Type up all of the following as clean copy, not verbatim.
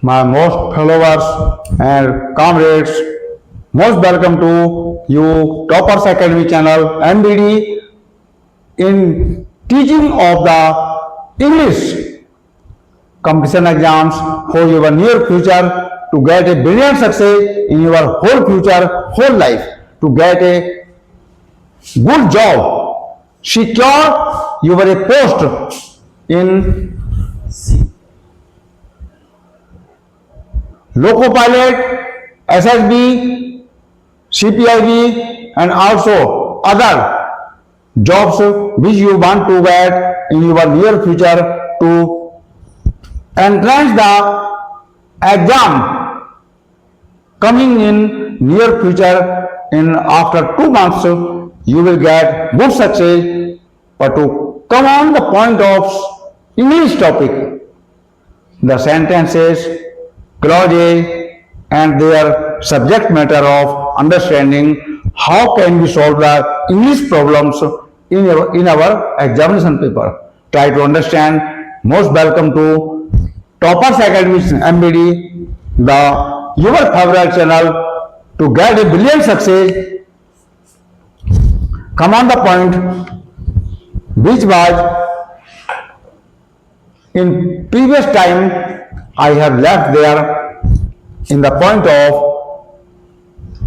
my most followers and comrades, most welcome to you Toppers Academy channel MBD in teaching of the English competition exams for your near future to get a brilliant success in your whole future, whole life, to get a good job, secure your a post in Loco Pilot, SSB, CPIB, and also other jobs which you want to get in your near future to entrance the exam coming in near future. In after 2 months you will get good success. But to come on the point of English topic, the sentences, clauses, and their subject matter of understanding, how can we solve the English problems in our examination paper. Try to understand. Most welcome to Toppers Academy MBD, the your favorite channel to get a brilliant success. Come on the point which was in previous time I have left there in the point of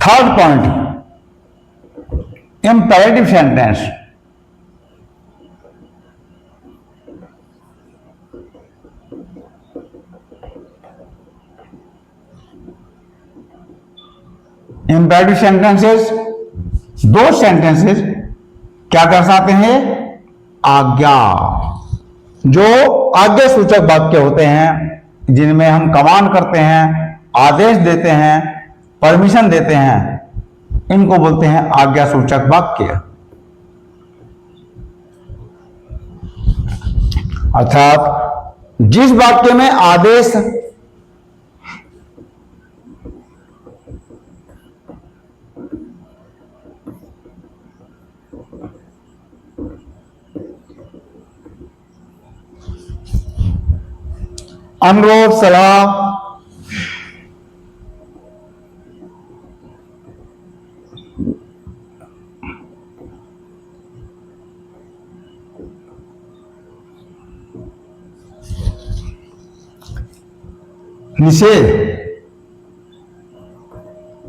third point, imperative sentence. Imperative sentences, दो sentences क्या दर्शाते हैं? आज्ञा, जो आज्ञा सूचक वाक्य होते हैं जिनमें हम कमांड करते हैं, आदेश देते हैं, परमिशन देते हैं, इनको बोलते हैं आज्ञा सूचक वाक्य। अर्थात जिस वाक्य में आदेश अनुरोध, सलाह, निषेध,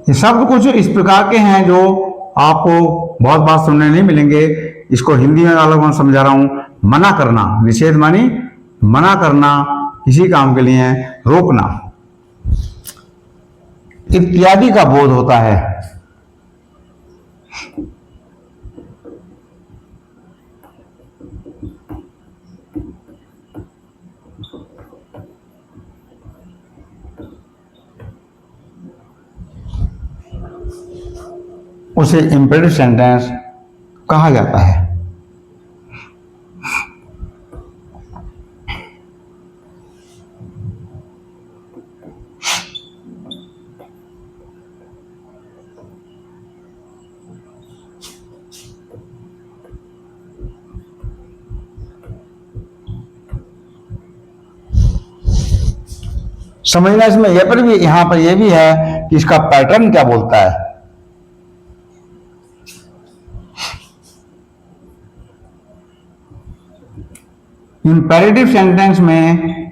ये शब्द कुछ इस प्रकार के हैं जो आपको बहुत बार सुनने नहीं मिलेंगे। इसको हिंदी में अलग मैं समझा रहा हूं। मना करना, निषेध मानी मना करना, किसी काम के लिए रोकना इत्यादि का बोध होता है। उसे इम्पेरेटिव सेंटेंस कहा जाता है। समझना इसमें यह पर भी, यहां पर यह भी है कि इसका पैटर्न क्या बोलता है। इंपेरेटिव सेंटेंस में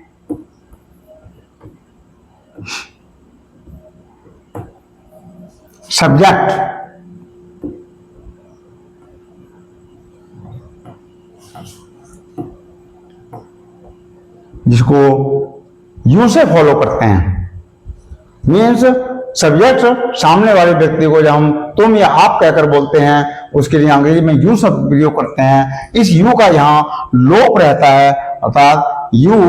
सब्जेक्ट जिसको यू से फॉलो करते हैं, मीन्स सब्जेक्ट सामने वाले व्यक्ति को जब हम तुम या आप कहकर बोलते हैं उसके लिए अंग्रेजी में यू शब्द प्रयोग करते हैं। इस यू का यहाँ लोप रहता है, अर्थात यू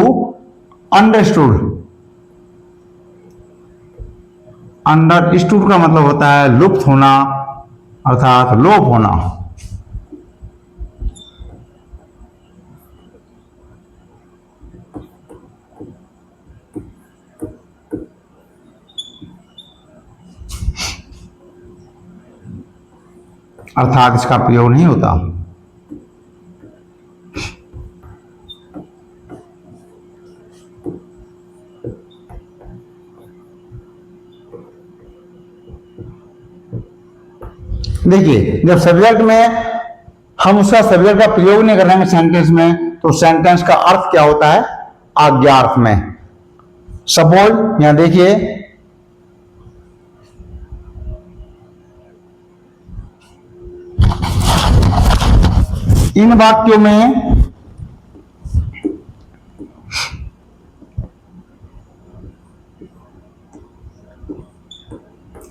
अंडरस्टूड। अंडरस्टूड का मतलब होता है लुप्त होना, अर्थात लोप होना। अर्थात इसका प्रयोग नहीं होता। देखिए जब सब्जेक्ट में हम उसका सब्जेक्ट का प्रयोग नहीं करेंगे सेंटेंस में, तो सेंटेंस का अर्थ क्या होता है? आज्ञार्थ में। सपोज यहां देखिए, इन वाक्यों में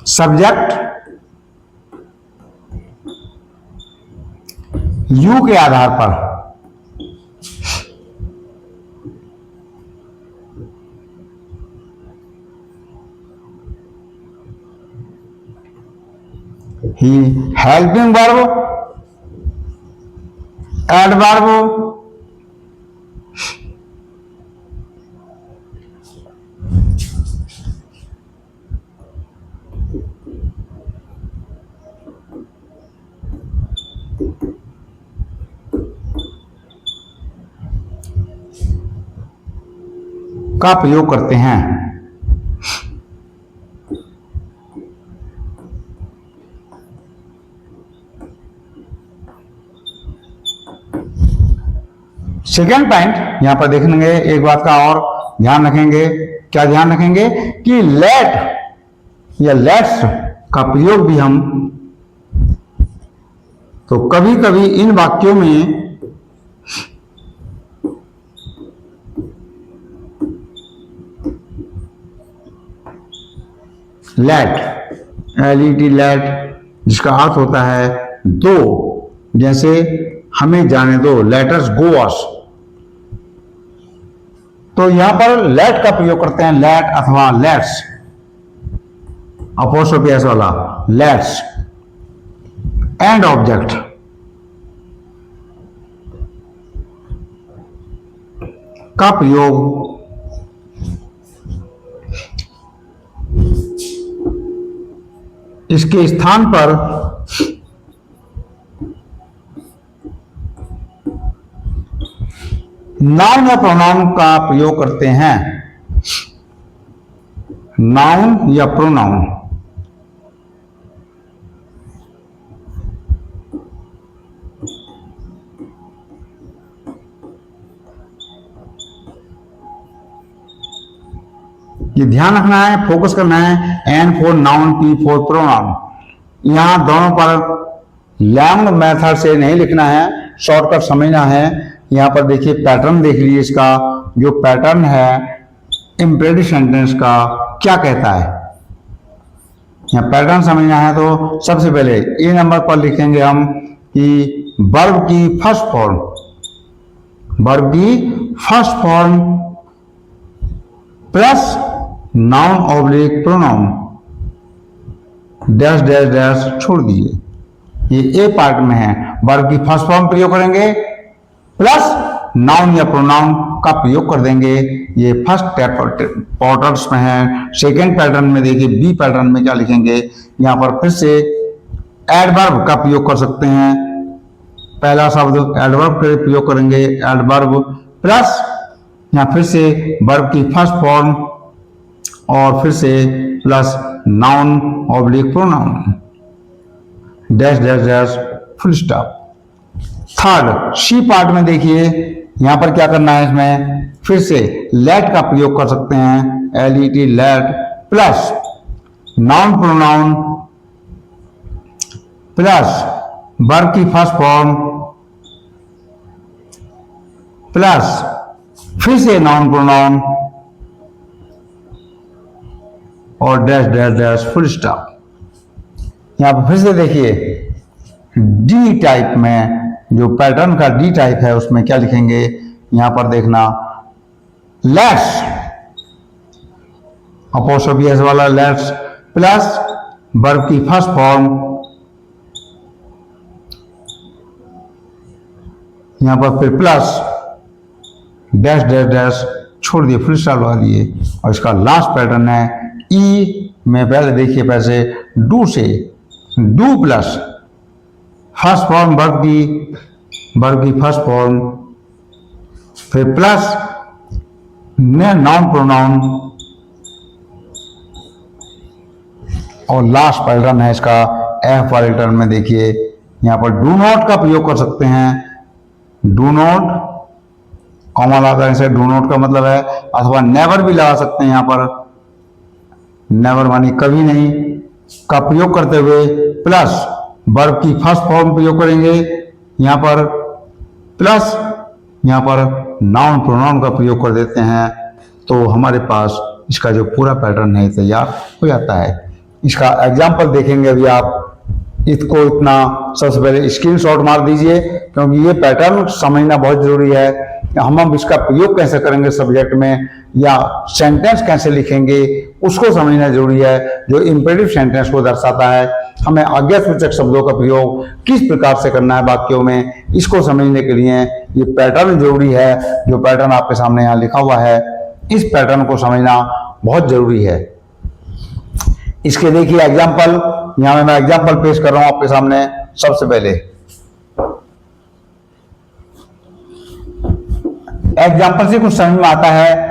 सब्जेक्ट यू के आधार पर ही हेल्पिंग वर्ब, एडवर्ब, का प्रयोग करते हैं। सेकेंड पॉइंट यहां पर देखेंगे, एक बात का और ध्यान रखेंगे। क्या ध्यान रखेंगे? कि लेट या लेट्स का प्रयोग भी हम तो कभी कभी इन वाक्यों में लेट, एलईटी लेट, जिसका अर्थ होता है दो। जैसे हमें जाने दो, लेट अस गो अस, तो यहां पर लेट का प्रयोग करते हैं, लेट अथवा लेट्स, अपोस्ट्रोफी एस वाला लेट्स। एंड ऑब्जेक्ट का प्रयोग इसके स्थान पर नाउन या प्रोनाउन का प्रयोग करते हैं। नाउन या प्रोनाउन, ये ध्यान रखना है, फोकस करना है। N for noun, P for pronoun. यहां दोनों पर लैंग्वेज मेथड से नहीं लिखना है, शॉर्टकट समझना है। यहां पर देखिए पैटर्न देख लीजिए, इसका जो पैटर्न है इम्पेरेटिव सेंटेंस का क्या कहता है। यहां पैटर्न समझना है तो सबसे पहले ए नंबर पर लिखेंगे हम कि वर्ब की फर्स्ट फॉर्म, वर्ब की first form plus noun oblique pronoun, dash dash dash छोड़ दीजिए। ये ए पार्ट में है, वर्ब की फर्स्ट फॉर्म प्रयोग करेंगे प्लस नाउन या प्रोनाउन का प्रयोग कर देंगे। ये फर्स्ट पैटर्न्स में है। सेकेंड पैटर्न में देखिए, बी पैटर्न में क्या लिखेंगे, यहां पर फिर से एडवर्ब का प्रयोग कर सकते हैं। पहला शब्द एडवर्ब का प्रयोग करेंगे, एडवर्ब प्लस यहां फिर से वर्ब की फर्स्ट फॉर्म और फिर से plus noun oblique pronoun, dash dash dash full stop. Third C part में देखिए, यहां पर क्या करना है, इसमें फिर से लेट का प्रयोग कर सकते हैं, LET late plus noun pronoun plus verb की फर्स्ट फॉर्म प्लस फिर से नाउन प्रोनाउन और dash dash dash full stop. यहां पर फिर से देखिए डी टाइप में, जो पैटर्न का डी टाइप है उसमें क्या लिखेंगे, यहां पर देखना लेट्स, अपोस्ट्रोफी एस वाला लेट्स प्लस वर्ब की फर्स्ट फॉर्म, यहां पर फिर प्लस डैश डैश डैश छोड़ दिए, फुल स्टॉप लगा दिए। और इसका लास्ट पैटर्न है ई में, पहले देखिए पैसे डू से, do plus first form verb की फर्स्ट फॉर्म, फिर प्लस नाउन प्रोनाउन और लास्ट पैटर्न है इसका एफ वाले टर्म में देखिए यहाँ पर डू नॉट का प्रयोग कर सकते हैं। डू नॉट कॉमा लगाने से डू नॉट का मतलब है, अथवा नेवर भी लगा सकते हैं यहाँ पर। नेवर मानी कभी नहीं का प्रयोग करते हुए प्लस वर्ब की फर्स्ट फॉर्म प्रयोग करेंगे यहाँ पर, प्लस यहाँ पर नाउन प्रोनाउन का प्रयोग कर देते हैं, तो हमारे पास इसका जो पूरा पैटर्न है तैयार हो जाता है। इसका एग्जाम्पल देखेंगे अभी आप। इसको इतना सबसे पहले स्क्रीनशॉट मार दीजिए, क्योंकि ये पैटर्न समझना बहुत जरूरी है। हम इसका प्रयोग कैसे करेंगे सब्जेक्ट में, या सेंटेंस कैसे लिखेंगे उसको समझना जरूरी है। जो इंपेरेटिव सेंटेंस को दर्शाता है, हमें आज्ञासूचक शब्दों का प्रयोग किस प्रकार से करना है वाक्यों में, इसको समझने के लिए ये पैटर्न जरूरी है। जो पैटर्न आपके सामने यहाँ लिखा हुआ है, इस पैटर्न को समझना बहुत जरूरी है। इसके देखिए एग्जाम्पल, यहाँ मैं एग्जाम्पल पेश कर रहा हूं आपके सामने। सबसे पहले एग्जाम्पल से कुछ समझ में आता है,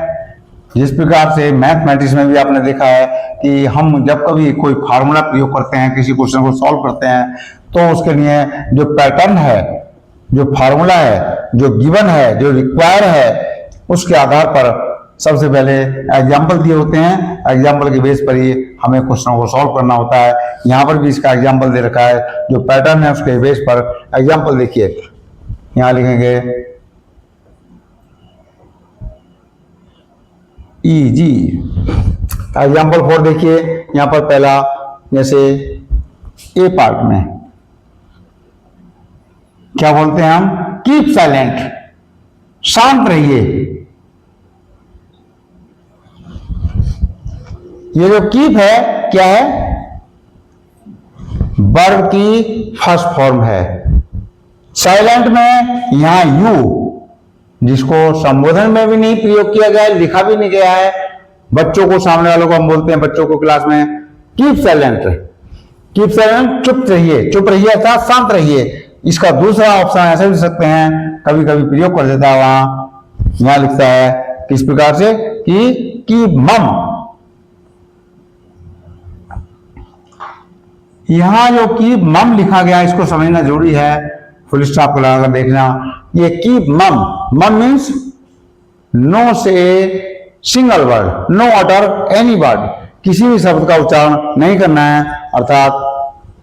जिस प्रकार से मैथमेटिक्स में भी आपने देखा है कि हम जब कभी कोई फार्मूला प्रयोग करते हैं, किसी क्वेश्चन को सॉल्व करते हैं, तो उसके लिए जो पैटर्न है, जो फार्मूला है, जो गिवन है, जो रिक्वायर है, उसके आधार पर सबसे पहले एग्जाम्पल दिए होते हैं। एग्जाम्पल के बेस पर ही हमें क्वेश्चन को सॉल्व करना होता है। यहाँ पर भी इसका एग्जाम्पल दे रखा है, जो पैटर्न है उसके बेस पर एग्जाम्पल देखिए। यहाँ लिखेंगे इजी। एग्जाम्पल 4 देखिए, यहाँ पर पहला जैसे ए पार्ट में क्या बोलते हैं हम, कीप साइलेंट, शांत रहिए। ये जो कीप है क्या है, वर्ब की फर्स्ट फॉर्म है। साइलेंट में यहां यू, जिसको संबोधन में भी नहीं प्रयोग किया गया है, लिखा भी नहीं गया है। बच्चों को, सामने वालों को हम बोलते हैं बच्चों को क्लास में, कीप साइलेंट, कीप साइलेंट, चुप रहिए, चुप रहिए अर्थात शांत रहिए। इसका दूसरा ऑप्शन ऐसे भी सकते हैं, कभी कभी प्रयोग कर देता है वहां। यहां लिखता है किस प्रकार से कि कीप मम। यहां जो कीप मम लिखा गया, इसको समझना जरूरी है। फुल स्टॉप लगाकर देखना, ये कीप मम, मम मीन्स नो से सिंगल वर्ड, नो अटर एनी वर्ड, किसी भी शब्द का उच्चारण नहीं करना है। अर्थात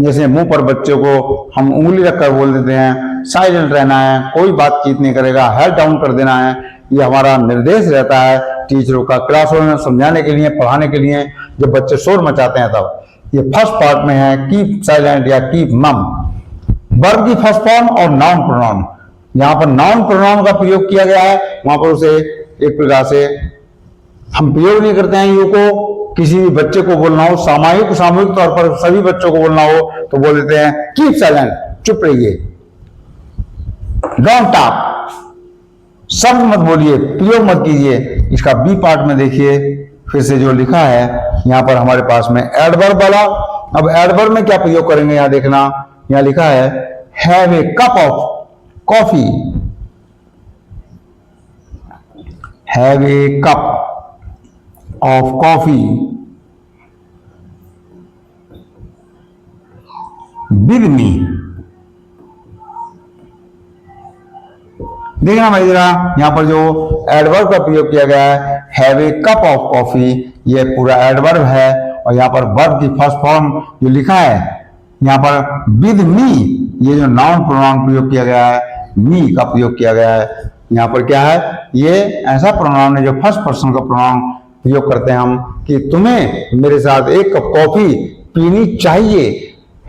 जैसे मुंह पर बच्चों को हम उंगली रखकर बोल देते हैं, साइलेंट रहना है, कोई बातचीत नहीं करेगा, हेड डाउन कर देना है। ये हमारा निर्देश रहता है टीचरों का, क्लासरूम में समझाने के लिए, पढ़ाने के लिए, जब बच्चे शोर मचाते हैं तब। ये फर्स्ट पार्ट में है कीप साइलेंट या कीप मम, वर्ब की फर्स्ट फॉर्म और नाउन प्रोनाउन। यहाँ पर नाउन प्रोनाउन का प्रयोग किया गया है, वहां पर उसे एक प्रकार से हम प्रयोग नहीं करते हैं। यू को किसी भी बच्चे को बोलना हो, सामूहिक तौर पर सभी बच्चों को बोलना हो, तो बोल देते हैं कीप साइलेंट, चुप रहिए, डोंट टॉक, शब्द मत बोलिए, प्रयोग मत कीजिए। इसका बी पार्ट में देखिए फिर से जो लिखा है यहाँ पर हमारे पास में एडवर्ब वाला। अब एडवर्ब में क्या प्रयोग करेंगे, यहाँ देखना, यहाँ लिखा है have a cup of coffee, have a cup of coffee with me. देखना भाई जरा, यहां पर जो एडवर्ब का प्रयोग किया गया है, have a cup of coffee, ये पूरा एडवर्ब है। और यहाँ पर वर्ब की फर्स्ट फॉर्म जो लिखा है, यहाँ पर विद मी, ये जो नाउन प्रोनाउन प्रयोग किया गया है, मी का प्रयोग किया गया है। यहाँ पर क्या है, ये ऐसा प्रोनाउन है जो फर्स्ट पर्सन का प्रोनाउन प्रयोग करते हैं हम, कि तुम्हें मेरे साथ एक कप कॉफी पीनी चाहिए।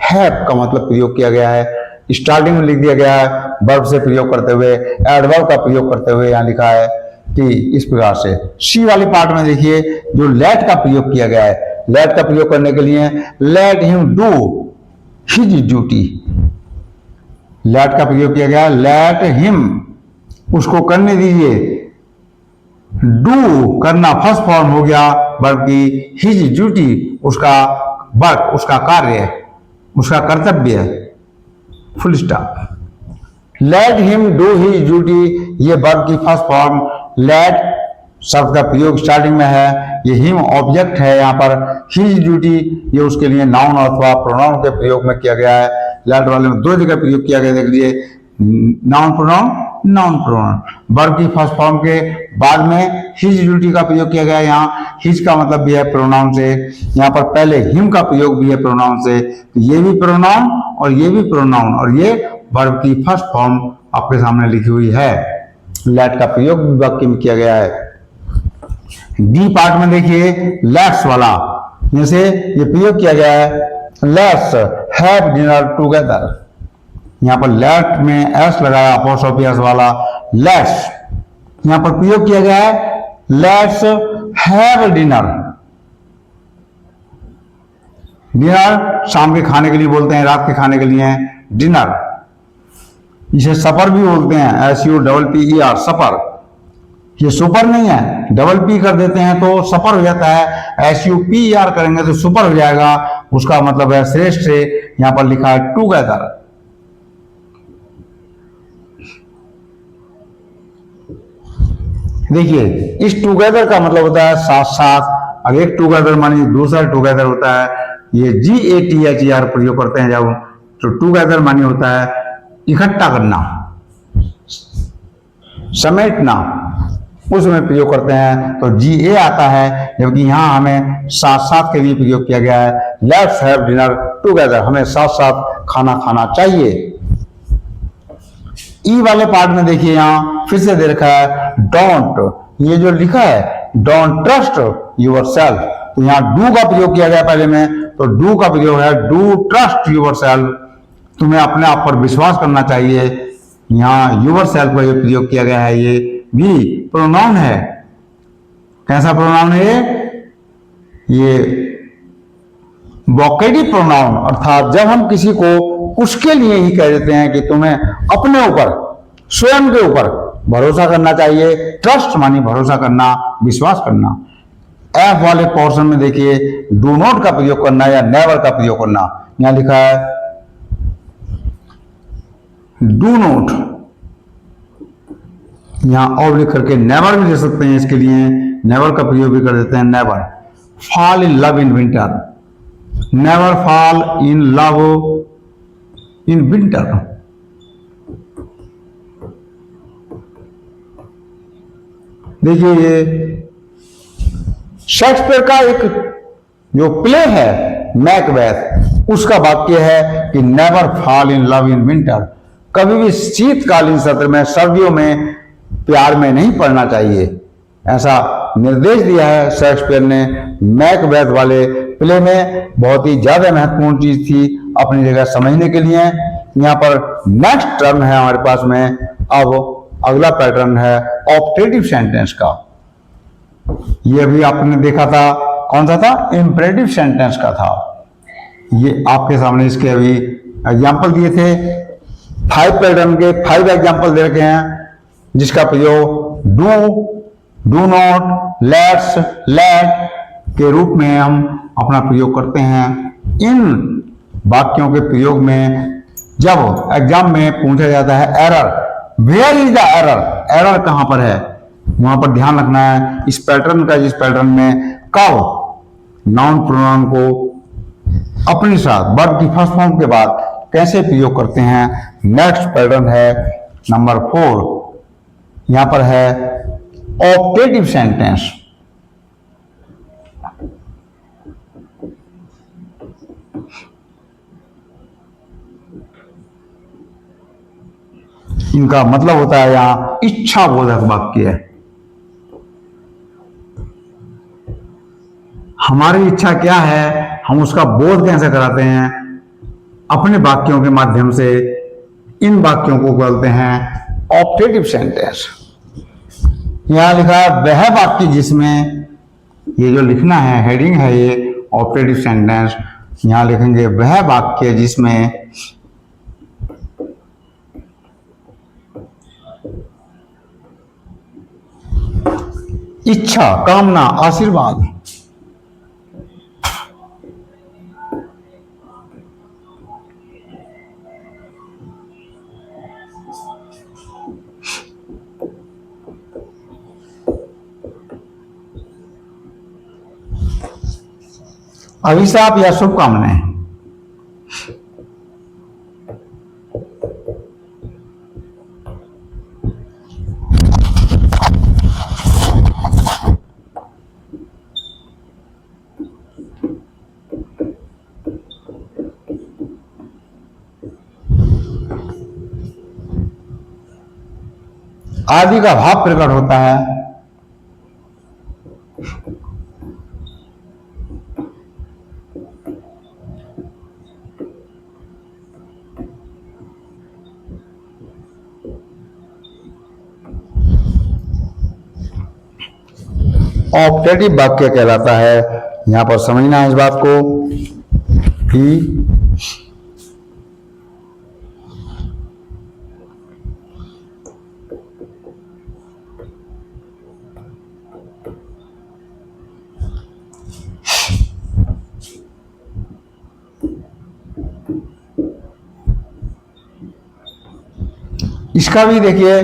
हैव का मतलब प्रयोग किया गया है, स्टार्टिंग में लिख दिया गया है, वर्ब से प्रयोग करते हुए, एडवर्ब का प्रयोग करते हुए यहाँ लिखा है कि इस प्रकार से। सी वाली पार्ट में देखिए जो लेट का प्रयोग किया गया है, लेट का प्रयोग करने के लिए let him do his duty, let का प्रयोग किया गया है, लेट हिम, उसको करने दीजिए, डू करना फर्स्ट फॉर्म हो गया वर्ब की, हिज ड्यूटी उसका वर्क, उसका कार्य, उसका कर्तव्य, full stop. Late him do his duty, ये वर्ब की फर्स्ट फॉर्म लेट शब्द का प्रयोग स्टार्टिंग में है, ये हिम ऑब्जेक्ट है, यहाँ पर हिज ड्यूटी ये उसके लिए नाउन अथवा प्रोनाउन के प्रयोग में किया गया है। लेट वाले में दो जगह प्रयोग किया गया, देख लीजिए, नाउन प्रोनाउन। वर्ब की फर्स्ट फॉर्म के बाद में हिज ड्यूटी का प्रयोग किया गया है। यहाँ हिज का मतलब भी है प्रोनाउन से, यहाँ पर पहले हिम का प्रयोग भी है प्रोनाउन से, तो ये भी प्रोनाउन और ये भी प्रोनाउन, और ये वर्ब की फर्स्ट फॉर्म आपके सामने लिखी हुई है। लेट का प्रयोग भी वाक्य में किया गया है। डी पार्ट में देखिए लेट्स वाला, जैसे ये प्रयोग किया गया है, लेट्स हैव डिनर टुगेदर। यहाँ पर लेट में एस लगाया, अपोस्ट्रोफी एस वाला लेट्स, यहाँ पर प्रयोग किया गया है लेट्स हैव डिनर। डिनर शाम के खाने के लिए बोलते हैं, रात के खाने के लिए डिनर। इसे सपर भी बोलते हैं, SUPPER, सपर। ये सुपर नहीं है, डबल पी कर देते हैं तो सपर हो जाता है, SUPER करेंगे तो सुपर हो जाएगा। उसका मतलब है श्रेष्ठ से, यहां पर लिखा है टुगेदर। देखिए, इस टुगेदर का मतलब होता है साथ साथ। अब एक टुगेदर मानिए, दूसरा टुगेदर होता है, ये GATHER प्रयोग करते हैं जब, तो टुगेदर मानिए होता है इकट्ठा करना, समेटना, उसमें प्रयोग करते हैं तो GA आता है। जबकि यहाँ हमें साथ साथ के लिए प्रयोग किया गया है, लेट्स हैव डिनर टुगेदर, हमें साथ साथ खाना खाना चाहिए। ई वाले पार्ट में देखिए, यहाँ फिर से दे रखा है डोंट, ये जो लिखा है डोंट ट्रस्ट योरसेल्फ, तो यहाँ डू का प्रयोग किया गया पहले में, तो डू का प्रयोग है डू ट्रस्ट योरसेल्फ, तुम्हें अपने आप पर विश्वास करना चाहिए। यहाँ योरसेल्फ का प्रयोग किया गया है, ये भी प्रोनाउन है। कैसा प्रोनाउन है ये वोकेटिव प्रोनाउन, अर्थात जब हम किसी को उसके लिए ही कह देते हैं कि तुम्हें अपने ऊपर, स्वयं के ऊपर भरोसा करना चाहिए। ट्रस्ट मानी भरोसा करना, विश्वास करना। एफ वाले पोर्शन में देखिए डू नॉट का प्रयोग करना या नेवर का प्रयोग करना। यहां लिखा है डू नॉट, यहां और लिख करके नेवर भी दे सकते हैं, इसके लिए नेवर का प्रयोग भी कर देते हैं। Never fall in love in winter, never fall in love in winter. देखिए, ये शेक्सपियर का एक जो प्ले है मैकबेथ, उसका वाक्य है कि never fall in love in winter, कभी भी शीतकालीन सत्र में, सर्दियों में प्यार में नहीं पड़ना चाहिए। ऐसा निर्देश दिया है शेक्सपियर ने मैकबेथ वाले प्ले में। बहुत ही ज्यादा महत्वपूर्ण चीज थी अपनी जगह समझने के लिए। यहाँ पर नेक्स्ट टर्म है हमारे पास में, अब अगला पैटर्न है ऑप्टेटिव सेंटेंस का। ये अभी आपने देखा था, कौन सा था, इंपरेटिव सेंटेंस का था। ये आपके सामने इसके अभी एग्जाम्पल दिए थे, 5 पैटर्न के 5 एग्जाम्पल दे रखे हैं, जिसका प्रयोग डू नॉट, लेट्स, लेट के रूप में हम अपना प्रयोग करते हैं। इन वाक्यों के प्रयोग में जब एग्जाम में पूछा जाता है error, where is the error, error कहां पर है, वहां पर ध्यान रखना है। इस पैटर्न का, जिस पैटर्न में कब नाउन प्रोनाउन को अपने साथ वर्ब की फर्स्ट फॉर्म के बाद कैसे प्रयोग करते हैं। नेक्स्ट पैटर्न है नंबर 4, यहां पर है ऑप्टेटिव सेंटेंस। इनका मतलब होता है यहां इच्छा बोधक वाक्य। हमारी इच्छा क्या है, हम उसका बोध कैसे कराते हैं, अपने वाक्यों के माध्यम से। इन वाक्यों को बोलते हैं ऑप्टेटिव सेंटेंस। यहां लिखा है वह वाक्य जिसमें, ये जो लिखना है हेडिंग है ये ऑप्टेटिव सेंटेंस। यहां लिखेंगे वह वाक्य जिसमें इच्छा, कामना, आशीर्वाद, अभिशाप या शुभकामनाएं। आदि का भाव प्रकट होता है। ऑप्टेटिव वाक्य कहलाता है। यहां पर समझना है इस बात को कि इसका भी देखिए,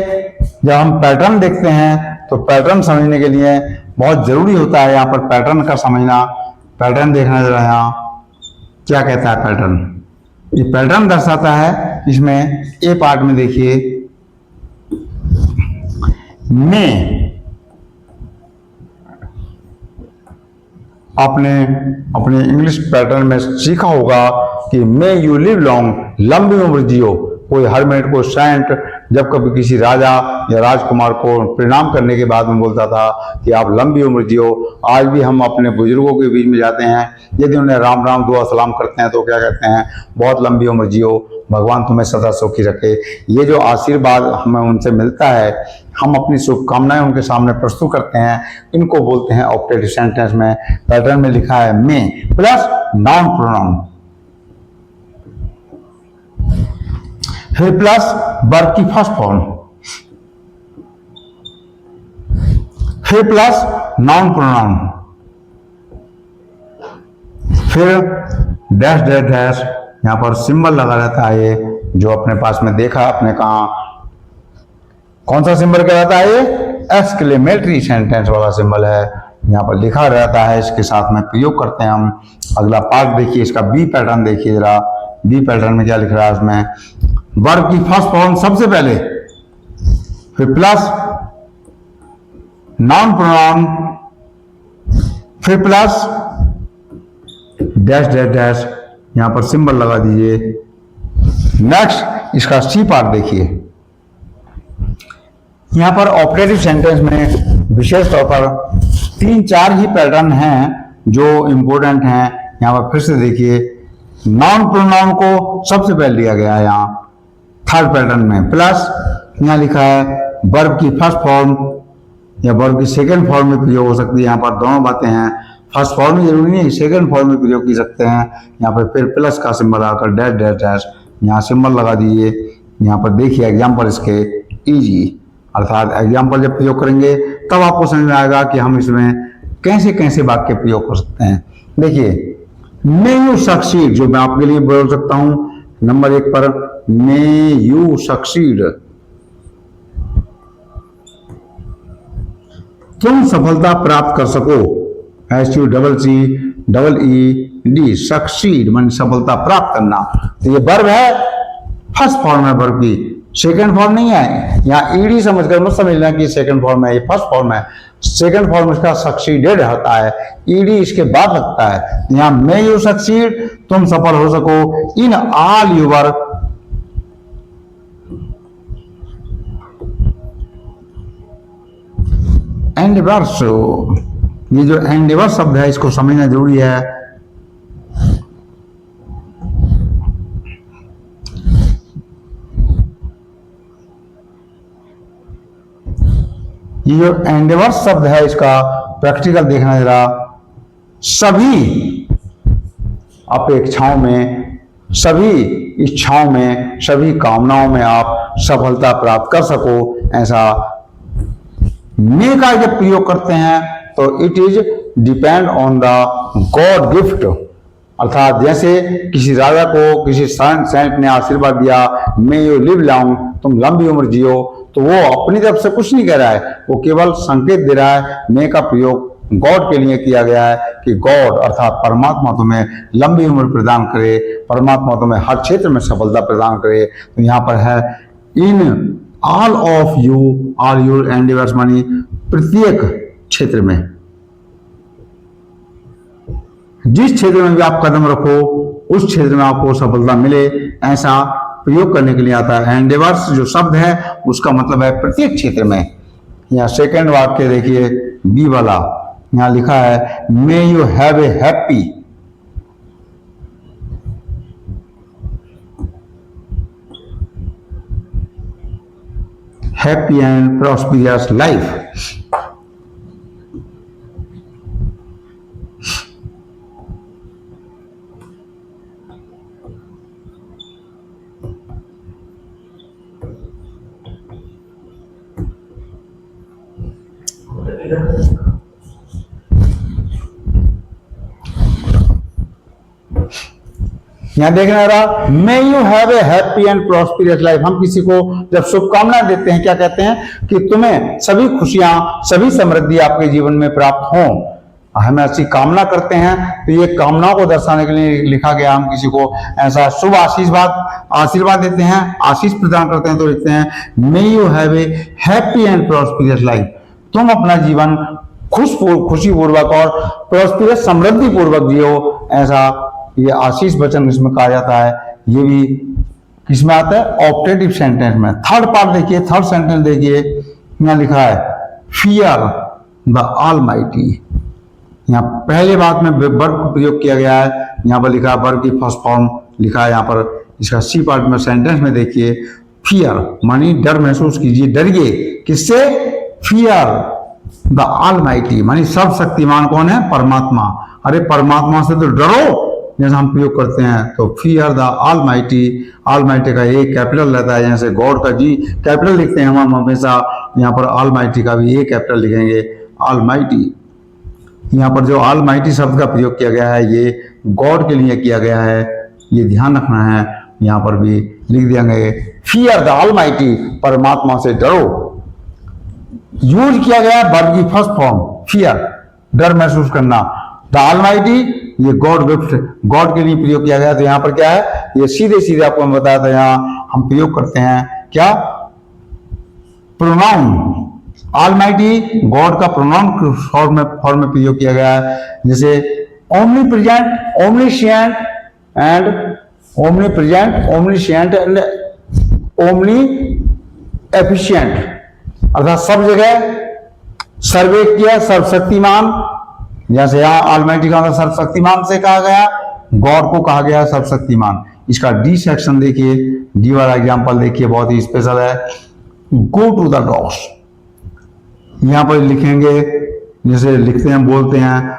जब हम पैटर्न देखते हैं तो पैटर्न समझने के लिए बहुत जरूरी होता है यहाँ पर पैटर्न का समझना। पैटर्न देखना जरा, यहाँ क्या कहता है पैटर्न। ये पैटर्न दर्शाता है, इसमें ए पार्ट में देखिए, मैं आपने अपने इंग्लिश पैटर्न में सीखा होगा कि मे यू लिव लॉन्ग, लंबी उम्र जियो। कोई हरमेट को सेंट जब कभी किसी राजा या राजकुमार को प्रणाम करने के बाद में बोलता था कि आप लंबी उम्र जियो। आज भी हम अपने बुजुर्गों के बीच में जाते हैं, यदि उन्हें राम राम दुआ सलाम करते हैं तो क्या कहते हैं, बहुत लंबी उम्र जियो, भगवान तुम्हें सदा सुखी रखे। ये जो आशीर्वाद हमें उनसे मिलता है, हम अपनी शुभकामनाएं उनके सामने प्रस्तुत करते हैं, इनको बोलते हैं ऑप्टेटिव सेंटेंस में। पैटर्न में लिखा है मे प्लस नाउन प्रोनाउन, फिर प्लस वर्ब की फर्स्ट फॉर्म, फिर प्लस नाउन प्रोनाउन, फिर डैश डैश डैश। यहां पर सिंबल लगा रहता है, ये जो अपने पास में देखा आपने कहा, कौन सा सिंबल कहलाता है, ये एक्सक्लेमेटरी सेंटेंस वाला सिंबल है। यहाँ पर लिखा रहता है, इसके साथ में प्रयोग करते हैं हम। अगला पार्ट देखिए, इसका बी पैटर्न देखिए जरा। बी पैटर्न में क्या लिख रहा है, उसमें वर्ब की फर्स्ट फॉर्म सबसे पहले, फिर प्लस नाउन प्रोनाउन, फिर प्लस डैश डैश डैश। यहां पर सिंबल लगा दीजिए। नेक्स्ट इसका सी पार्ट देखिए। यहां पर ऑपरेटिव सेंटेंस में विशेष तौर पर 3-4 ही पैटर्न हैं जो इंपॉर्टेंट हैं। यहां पर फिर से देखिए, नाउन प्रोनाउन को सबसे पहले लिया गया है यहाँ थर्ड पैटर्न में, प्लस यहाँ लिखा है वर्ब की फर्स्ट फॉर्म या वर्ब की सेकंड फॉर्म में प्रयोग हो सकती है। यहाँ पर दोनों बातें हैं, फर्स्ट फॉर्म में जरूरी नहीं, सेकंड फॉर्म में प्रयोग की सकते हैं। यहाँ पर फिर प्लस का सिंबल आकर डैश डैश डैश, यहाँ सिंबल लगा दीजिए। यहाँ पर देखिए एग्जाम्पल इसके इजी, अर्थात एग्जाम्पल जब प्रयोग करेंगे तब आपको समझ में आएगा कि हम इसमें कैसे कैसे वाक्य प्रयोग कर सकते हैं। देखिए, मे यू सक्सीड, जो मैं आपके लिए बोल सकता हूं नंबर 1 पर, मे यू सक्सीड, तुम सफलता प्राप्त कर सको। SUCCEED, सक्सीड मान सफलता प्राप्त करना। तो ये वर्ब है, फर्स्ट फॉर्म है वर्ब की, सेकंड फॉर्म नहीं है। यहाँ ईडी समझकर मत समझना कि सेकंड फॉर्म है, ये फर्स्ट फॉर्म है। सेकंड फॉर्म इसका सक्सीडेड होता है, ईडी इसके बाद लगता है। यहाँ मे यू सक्सीड, तुम सफल हो सको, इन ऑल यूर एंडेवर्स। ये जो एंडेवर शब्द है इसको समझना जरूरी है। ये जो एंडेवर शब्द है इसका प्रैक्टिकल देखना जरा। सभी अपेक्षाओं में, सभी इच्छाओं में, सभी कामनाओं में आप सफलता प्राप्त कर सको, ऐसा मे का जब प्रयोग करते हैं तो it is depend on the God gift. अर्थात जैसे किसी राजा को किसी सेंट ने आशीर्वाद दिया, मे यू लिव लॉन्ग, तुम लंबी उम्र जियो, तो वो अपनी तरफ से कुछ नहीं कह रहा है, वो केवल संकेत दे रहा है। मे का प्रयोग गॉड के लिए किया गया है कि गॉड अर्थात परमात्मा तुम्हें लंबी उम्र प्रदान करे, परमात्मा तुम्हें हर क्षेत्र में सफलता प्रदान करे। तो यहाँ पर है in all of you are your endeavours, मानी प्रत्येक क्षेत्र में, जिस क्षेत्र में भी आप कदम रखो उस क्षेत्र में आपको सफलता मिले, ऐसा प्रयोग करने के लिए आता है। एंडेवर्स जो शब्द है उसका मतलब है प्रत्येक क्षेत्र में। यहाँ सेकंड वाक्य देखिए बी वाला, यहाँ लिखा है may you have a happy and prosperous life. यहां देखना रहा may you have a happy and prosperous life. हम किसी को जब शुभकामना देते हैं क्या कहते हैं कि तुम्हें सभी खुशियां, सभी समृद्धि आपके जीवन में प्राप्त हों, हम ऐसी कामना करते हैं। तो ये कामनाओं को दर्शाने के लिए लिखा गया। हम किसी को ऐसा शुभ आशीर्वाद देते हैं, आशीष प्रदान करते हैं, तो लिखते हैं may you have a happy and prosperous life. तुम अपना जीवन खुशी पूर्वक और प्रॉस्पिरियस समृद्धि पूर्वक जियो, ऐसा ये आशीष वचन इसमें कहा जाता है। ये भी किसमें आता है? ऑप्टेटिव सेंटेंस में। थर्ड पार्ट देखिए, थर्ड सेंटेंस देखिए, यहाँ लिखा है फियर द ऑलमाइटी। यहाँ पहले बात में वर्ब प्रयोग किया गया है, यहाँ पर लिखा है वर्ब की फर्स्ट फॉर्म लिखा है। यहाँ पर इसका सी पार्ट में सेंटेंस में देखिए फियर मानी डर महसूस कीजिए, डरिए। किससे? फियर द ऑलमाइटी मानी सर्वशक्तिमान कौन है? परमात्मा। अरे परमात्मा से तो डरो, जैसा हम प्रयोग करते हैं। तो फियर द ऑलमाइटी, ऑलमाइटी का ए कैपिटल रहता है, जैसे गॉड का जी कैपिटल लिखते हैं हम हमेशा, यहाँ पर ऑलमाइटी का भी ए कैपिटल लिखेंगे, ऑलमाइटी। यहाँ पर जो ऑलमाइटी शब्द का प्रयोग किया गया है ये गॉड के लिए किया गया है, ये ध्यान रखना है। यहाँ पर भी लिख देंगे फियर द ऑलमाइटी, परमात्मा से डरो। यूज किया गया वर्ब की फर्स्ट फॉर्म फियर, डर महसूस करना। द ऑलमाइटी ये गॉड के लिए प्रयोग किया गया। तो यहाँ पर क्या है? ये सीधे सीधे आपको हम बताया था, यहाँ हम प्रयोग करते हैं क्या? प्रोनाउन। ऑलमाइटी गॉड का प्रोनाउन फॉर्म में प्रयोग किया गया है, जैसे omnipresent, omniscient and omni efficient, अर्थात सब जगह सर्वे किया, सर्वशक्तिमान। जैसे यहाँ ऑलमाइटी का मतलब सर्वशक्तिमान से कहा गया, गॉड को कहा गया सर्वशक्तिमान। इसका डी सेक्शन देखिए, डी वाला एग्जांपल देखिए, बहुत ही स्पेशल है। गो टू द डॉग्स, यहाँ पर लिखेंगे, जैसे लिखते हैं बोलते हैं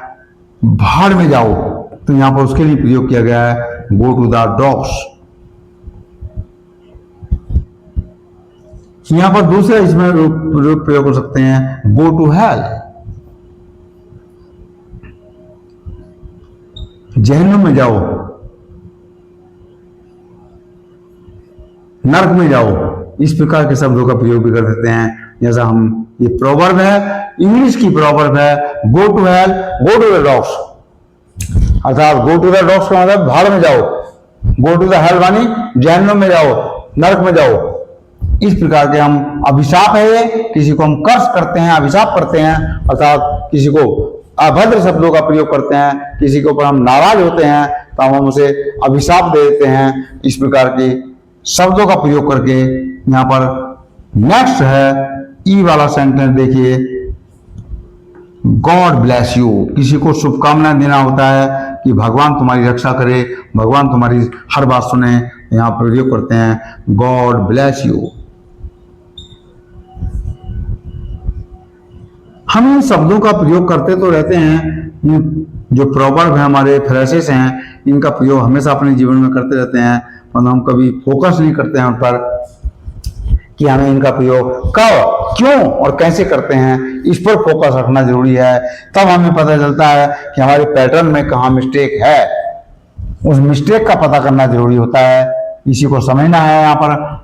भाड़ में जाओ, तो यहाँ पर उसके लिए प्रयोग किया गया है गो टू द डॉग्स। यहाँ पर दूसरा इसमें प्रयोग कर सकते हैं गो टू हेल, जहन्नुम में जाओ, नरक में जाओ। इस प्रकार के शब्दों का प्रयोग भी कर देते हैं। जैसा हम ये प्रोवर्ब है, इंग्लिश की प्रोवर्ब है, go to hell, go to the dogs, अर्थात गो टू द डॉग्स का मतलब भाड़ में जाओ, गो टू द हेल मानी जहन्नुम में जाओ, नरक में जाओ। इस प्रकार के हम अभिशाप है ये, किसी को हम कर्स करते हैं, अभिशाप करते हैं, अर्थात किसी को अभद्र शब्दों का प्रयोग करते हैं, किसी के ऊपर हम नाराज होते हैं तो हम उसे अभिशाप दे देते हैं। इस प्रकार के शब्दों का प्रयोग करके यहाँ पर नेक्स्ट है ई वाला सेंटेंस देखिए, गॉड ब्लेस यू। किसी को शुभकामना देना होता है कि भगवान तुम्हारी रक्षा करे, भगवान तुम्हारी हर बात सुने, यहाँ प्रयोग करते हैं गॉड ब्लेस यू। हम इन शब्दों का प्रयोग करते तो रहते हैं, जो प्रोवर्ब है हमारे, फ्रेसेस हैं, इनका प्रयोग हमेशा अपने जीवन में करते रहते हैं, मतलब हम कभी फोकस नहीं करते हैं उन पर कि हमें इनका प्रयोग कब, क्यों और कैसे करते हैं। इस पर फोकस रखना जरूरी है, तब हमें पता चलता है कि हमारे पैटर्न में कहाँ मिस्टेक है। उस मिस्टेक का पता करना जरूरी होता है, इसी को समझना है। यहाँ पर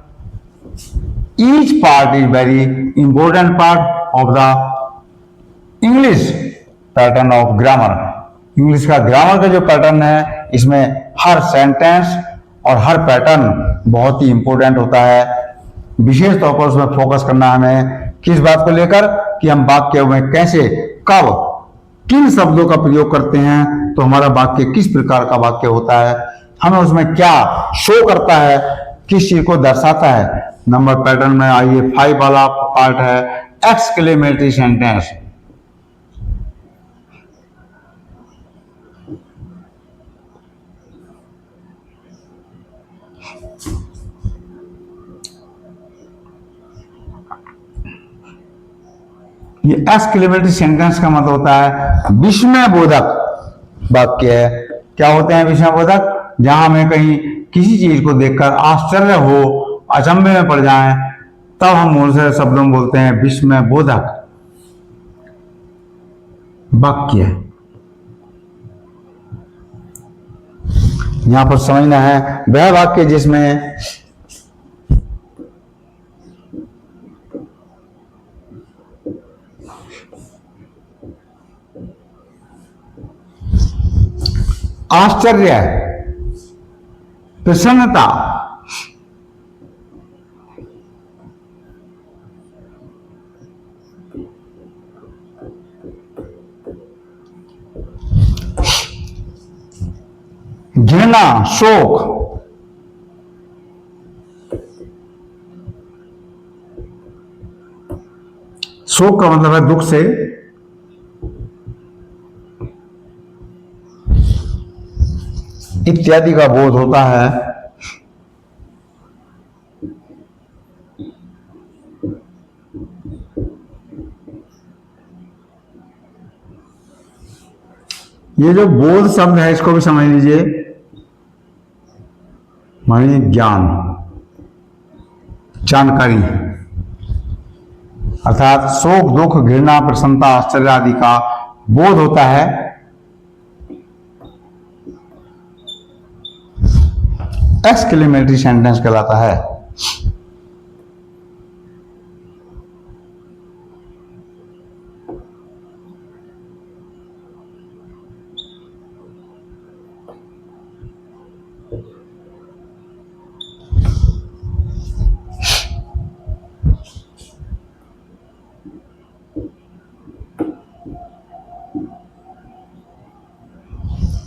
each part is very important part of the English pattern of grammar. English का ग्रामर का जो पैटर्न है, इसमें हर सेंटेंस और हर पैटर्न बहुत ही इंपॉर्टेंट होता है। विशेष तौर पर उसमें फोकस करना है हमें किस बात को लेकर कि हम वाक्य में कैसे, कब, किन शब्दों का प्रयोग करते हैं तो हमारा वाक्य किस प्रकार का वाक्य होता है, हमें उसमें क्या शो करता है, किस चीज को दर्शाता है। नंबर पैटर्न में आइए 5 वाला पार्ट है एक्सक्लेमेटरी सेंटेंस। ये एक्सक्लेमेटरी सेंटेंस का मतलब होता है विस्मय बोधक वाक्य है। क्या होते हैं विस्मय बोधक? जहां हमें कहीं किसी चीज को देखकर आश्चर्य हो, अचंभे में पड़ जाएं, तब हम उनसे शब्दों में बोलते हैं विस्मय बोधक वाक्य। यहां पर समझना है वह वाक्य जिसमें आश्चर्य, प्रसन्नता, घृणा, शोक, शोक का मतलब है दुख से, इत्यादि का बोध होता है। ये जो बोध शब्द है इसको भी समझ लीजिए, मानिए ज्ञान, जानकारी, अर्थात शोक, दुख, घृणा, प्रसन्नता, आश्चर्य आदि का बोध होता है। एक्सक्लेमेटरी सेंटेंस कहलाता है।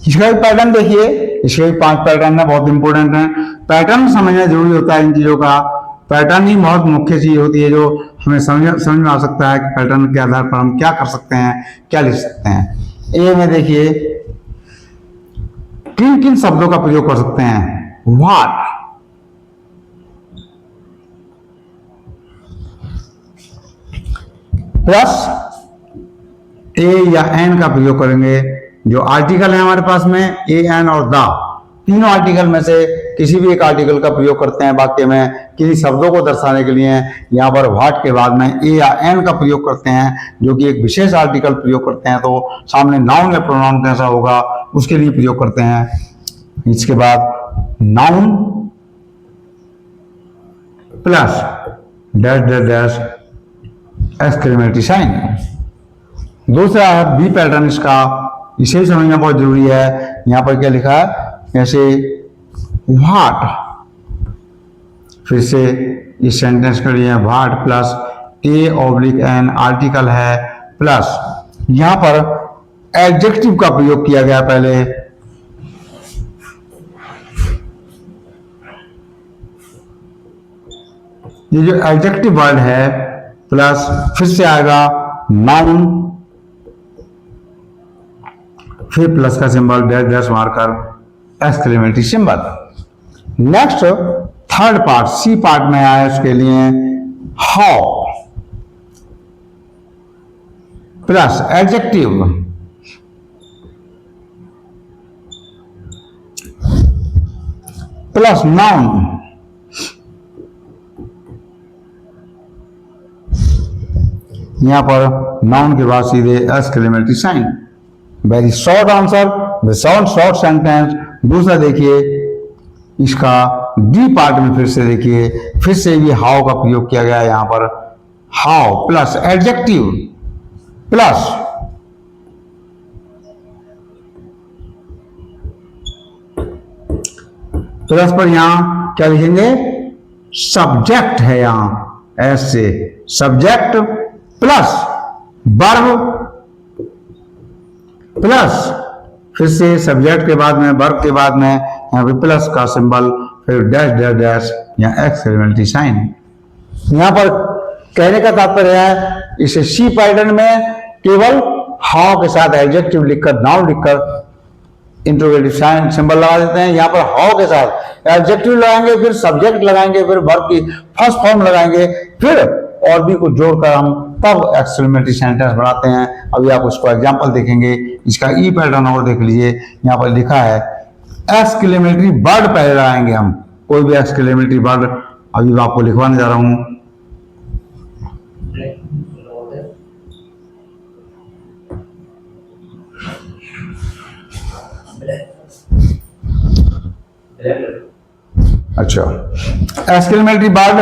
इसका भी पैटर्न देखिए, इसके भी 5 पैटर्न है, बहुत इंपॉर्टेंट है। पैटर्न समझना जरूरी होता है इन चीजों का। पैटर्न ही बहुत मुख्य चीज होती है जो हमें समझ में आ सकता है कि पैटर्न के आधार पर हम क्या कर सकते हैं, क्या लिख सकते हैं। ए में देखिए किन किन शब्दों का प्रयोग कर सकते हैं। व्हाट, प्लस ए या एन का प्रयोग करेंगे। जो आर्टिकल है हमारे पास में ए, एन और द, तीनों आर्टिकल में से किसी भी एक आर्टिकल का प्रयोग करते हैं वाक्य में किसी शब्दों को दर्शाने के लिए। यहाँ पर व्हाट के बाद में ए या एन का प्रयोग करते हैं जो कि एक विशेष आर्टिकल प्रयोग करते हैं, तो सामने नाउन या प्रोनाउन कैसा होगा उसके लिए प्रयोग करते हैं। इसके बाद noun plus dash dash dash exclamatory sign. दूसरा है बी पैटर्न, इसका इसे भी समझना बहुत जरूरी है। यहां पर क्या लिखा है, जैसे व्हाट, फिर से इस सेंटेंस के लिए what plus A oblique an article है, प्लस यहां पर एडजेक्टिव का प्रयोग किया गया पहले। ये जो एडजेक्टिव वर्ड है प्लस फिर से आएगा नाउन, फिर प्लस का सिंबल, डैश डैश मारकर exclamatory symbol. Next third part C part में आया, उसके लिए how plus adjective plus noun, यहां पर नाउन के बाद सीधे exclamatory sign. Very short answer with short sentence. दूसरा देखिए इसका डी पार्ट में फिर से देखिए, फिर से भी हाउ का प्रयोग किया गया है। यहां पर how plus adjective plus plus पर यहां क्या लिखेंगे, सब्जेक्ट है यहां एस से, सब्जेक्ट प्लस वर्ब प्लस फिर से सब्जेक्ट के बाद में वर्ब के बाद में यहां पे प्लस का सिंबल, फिर डैश डैश डैश या एक्सक्लेमेटरी साइन। यहां पर कहने का तात्पर्य है इसे सी पैटर्न में केवल हाउ के साथ एडजेक्टिव लिखकर, नाउन लिखकर इंटरोगेटिव साइन सिंबल लगा देते हैं। यहाँ पर हाउ के साथ एडजेक्टिव लगाएंगे, फिर सब्जेक्ट लगाएंगे, फिर वर्ब की फर्स्ट फॉर्म लगाएंगे, फिर और भी कुछ जोड़कर हम तब एक्सक्लेमेटरी सेंटेंस बनाते हैं। अभी आप उसको एग्जांपल देखेंगे। इसका ई पैटर्न और देख लीजिए, यहाँ पर लिखा है एक्सक्लेमेटरी वर्ड पहले लगाएंगे हम, कोई भी एक्सक्लेमेटरी वर्ड अभी आपको लिखवाने जा रहा हूं। अच्छा, एक्सक्लेमेटरी वर्ड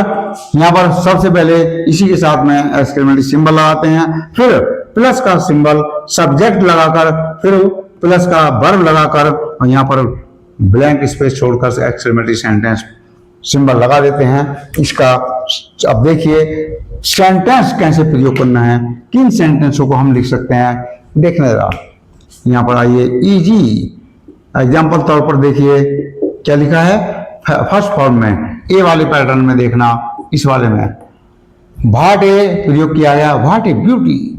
यहां पर सबसे पहले इसी के साथ में एक्सक्लेमेटरी सिंबल लगाते हैं, फिर प्लस का सिंबल सब्जेक्ट लगाकर, फिर प्लस का वर्ब लगाकर और यहां पर ब्लैंक स्पेस छोड़कर एक्सक्लेमेटरी सेंटेंस सिंबल लगा देते हैं। इसका अब देखिए सेंटेंस कैसे प्रयोग करना है, किन सेंटेंसों को हम लिख सकते हैं, देखने जरा। यहां पर आइए, इजी एग्जाम्पल तौर पर देखिए क्या लिखा है, फर्स्ट फॉर्म में ए वाले पैटर्न में देखना, इस वाले में व्हाट ए प्रयोग किया गया, व्हाट ए ब्यूटी।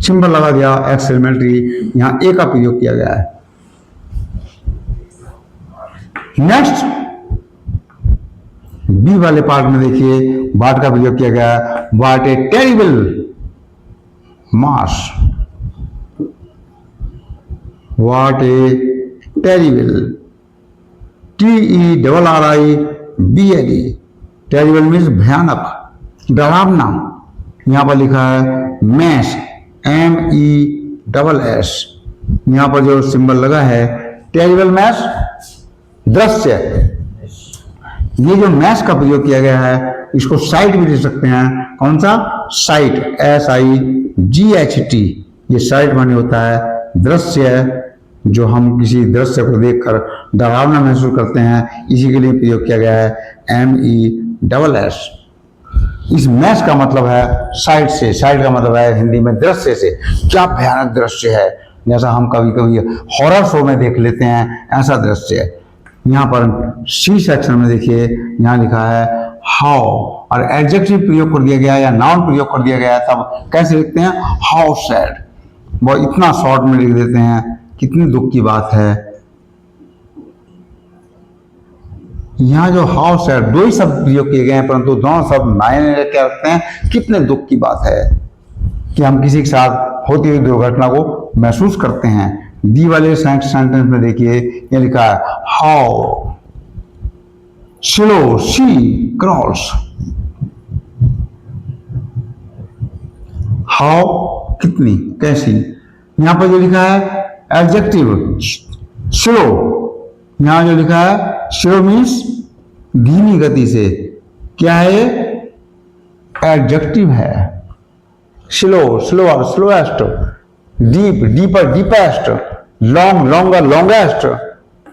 सिंबल लगा दिया एक्सक्लेमेटरी, यहां ए का प्रयोग किया गया है। नेक्स्ट बी वाले पार्ट में देखिए व्हाट का प्रयोग किया गया है, what A terrible mass, what A terrible, TERRIBLE, terrible means भयानक, डरावना। यहां पर लिखा है मैश, MESS, यहां पर जो सिंबल लगा है टेरिबल मैश, दृश्य। ये जो मैश का प्रयोग किया गया है इसको साइट भी दे सकते हैं, कौन सा, साइट, SIGHT, ये साइट माने होता है दृश्य, जो हम किसी दृश्य को देखकर डरावना महसूस करते हैं, इसी के लिए प्रयोग किया गया है MESS। इस मैश का मतलब है साइट से, साइट का मतलब है हिंदी में दृश्य से, क्या भयानक दृश्य है, जैसा हम कभी कभी हॉरर शो में देख लेते हैं, ऐसा दृश्य है। यहाँ पर सी सेक्शन में देखिए, यहाँ लिखा है हाउ, और एडजेक्टिव प्रयोग कर दिया गया या नाउन प्रयोग कर दिया गया, तब कैसे लिखते हैं, हाउ सैड। वो इतना शॉर्ट में लिख देते हैं, कितनी दुख की बात है। यहाँ जो हाउ सैड, दो ही शब्द प्रयोग किए गए हैं, परंतु दोनों शब्द मायने क्या रखते हैं, कितने दुख की बात है कि हम किसी के साथ होती हुई दुर्घटना को महसूस करते हैं। डी वाले सेंटेंस में देखिए ये लिखा है how slow she cross, how कितनी, कैसी। यहां पर जो लिखा है एडजेक्टिव स्लो, यहां जो लिखा है स्लो मीन्स धीमी गति से, क्या है, एडजेक्टिव है। Slow slower slowest, deep deeper deepest, long longer longest,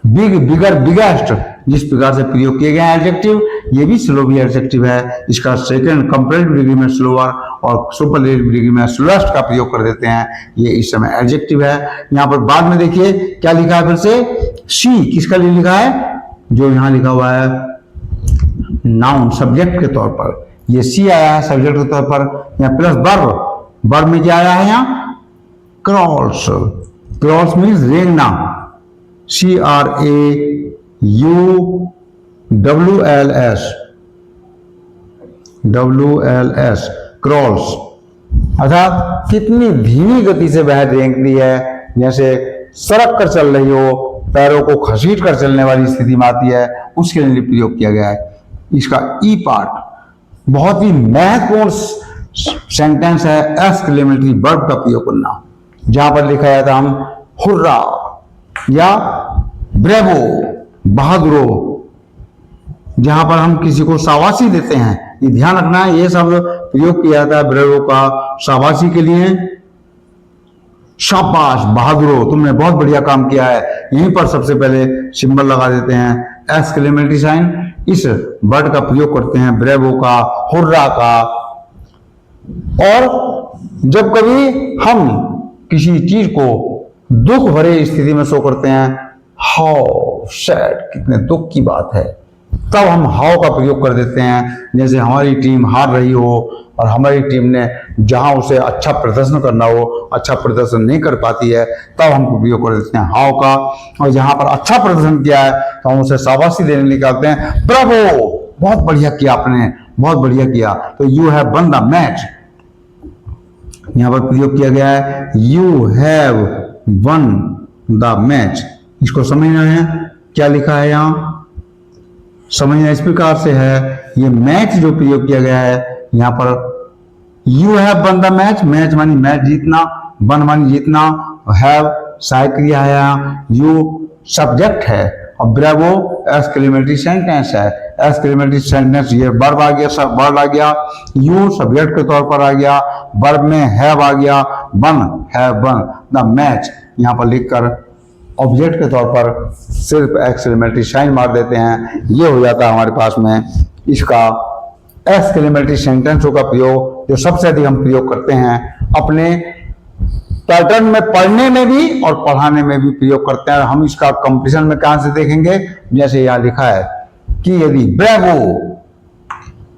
big bigger biggest, जिस प्रकार से प्रयोग किए गए हैं एडजेक्टिव, ये भी स्लो भी एडजेक्टिव है। इसका सेकंड कंपैरेटिव डिग्री में स्लोअर और सुपरलेटिव डिग्री में स्लोएस्ट का प्रयोग कर देते हैं, ये इस समय एडजेक्टिव है। यहाँ पर बाद में देखिए क्या लिखा है, फिर से सी किसका लिए लिखा है, जो यहाँ लिखा हुआ है नाउन सब्जेक्ट के तौर पर, ये सी आया है सब्जेक्ट के तौर पर। यहाँ प्लस वर्ब, वर्ब में क्या आया है, यहाँ क्रॉल्स, क्रॉल्स मीन्स रेंगना, CRAULLS, क्रॉल्स, अर्थात कितनी धीमी गति से वह रेंगती है, जैसे सड़क कर चल रही हो, पैरों को घसीट कर चलने वाली स्थिति में आती है, उसके लिए प्रयोग किया गया है। इसका ई पार्ट बहुत ही महत्वपूर्ण सेंटेंस है, एक्सक्लेमेटरी वर्ब का प्रयोग करना, जहां पर लिखा जाता है हम हुर्रा या ब्रेवो, बहादुरो, जहां पर हम किसी को शाबाशी देते हैं, ये ध्यान रखना है, ये सब प्रयोग किया जाता है ब्रेवो का शाबाशी के लिए। शाबाश बहादुरो, तुमने बहुत बढ़िया काम किया है। यहीं पर सबसे पहले सिंबल लगा देते हैं एक्सक्लेमेटरी साइन। इस वर्ड का प्रयोग करते हैं ब्रेवो का, हुर्रा का। और जब कभी हम किसी चीज को दुख भरे स्थिति में शो करते हैं, हाउ सैड, कितने दुख की बात है, तब हम हाउ का प्रयोग कर देते हैं। जैसे हमारी टीम हार रही हो और हमारी टीम ने जहां उसे अच्छा प्रदर्शन करना हो, अच्छा प्रदर्शन नहीं कर पाती है, तब हम प्रयोग कर देते हैं हाउ का। और जहां पर अच्छा प्रदर्शन किया है तो हम उसे शाबाशी देने निकालते हैं, ब्रावो, बहुत बढ़िया किया आपने, बहुत बढ़िया किया। तो you have won the match, यहां पर प्रयोग किया गया है you have won the match. इसको समझना है क्या लिखा है यहाँ, समझना इस प्रकार से है, ये मैच जो प्रयोग किया गया है यहाँ पर you have won the match, match मानी मैच जीतना, वन मानी जीतना, हैव सहायक क्रिया है यहाँ, यू सब्जेक्ट है और ब्रेवो एक्सक्लेमेटरी सेंटेंस है। एक्सक्लेमेटरी सेंटेंस ये वर्ब आ गया, सब वर्ब आ गया, यू सब्जेक्ट के तौर पर आ गया, वर्ब में हैव आ गया, one have won the match यहाँ पर लिखकर ऑब्जेक्ट के तौर पर सिर्फ एक्सक्लेमेटरी साइन मार देते हैं। ये हो जाता है हमारे पास में इसका एक्सक्लेमेटरी सेंटेंसों का प्रयोग, जो सबसे अधिक हम प्रयोग करते हैं अपने पैटर्न में, पढ़ने में भी और पढ़ाने में भी प्रयोग करते हैं। हम इसका कंपटीशन में कहां से देखेंगे, जैसे यहां लिखा है कि यदि bravo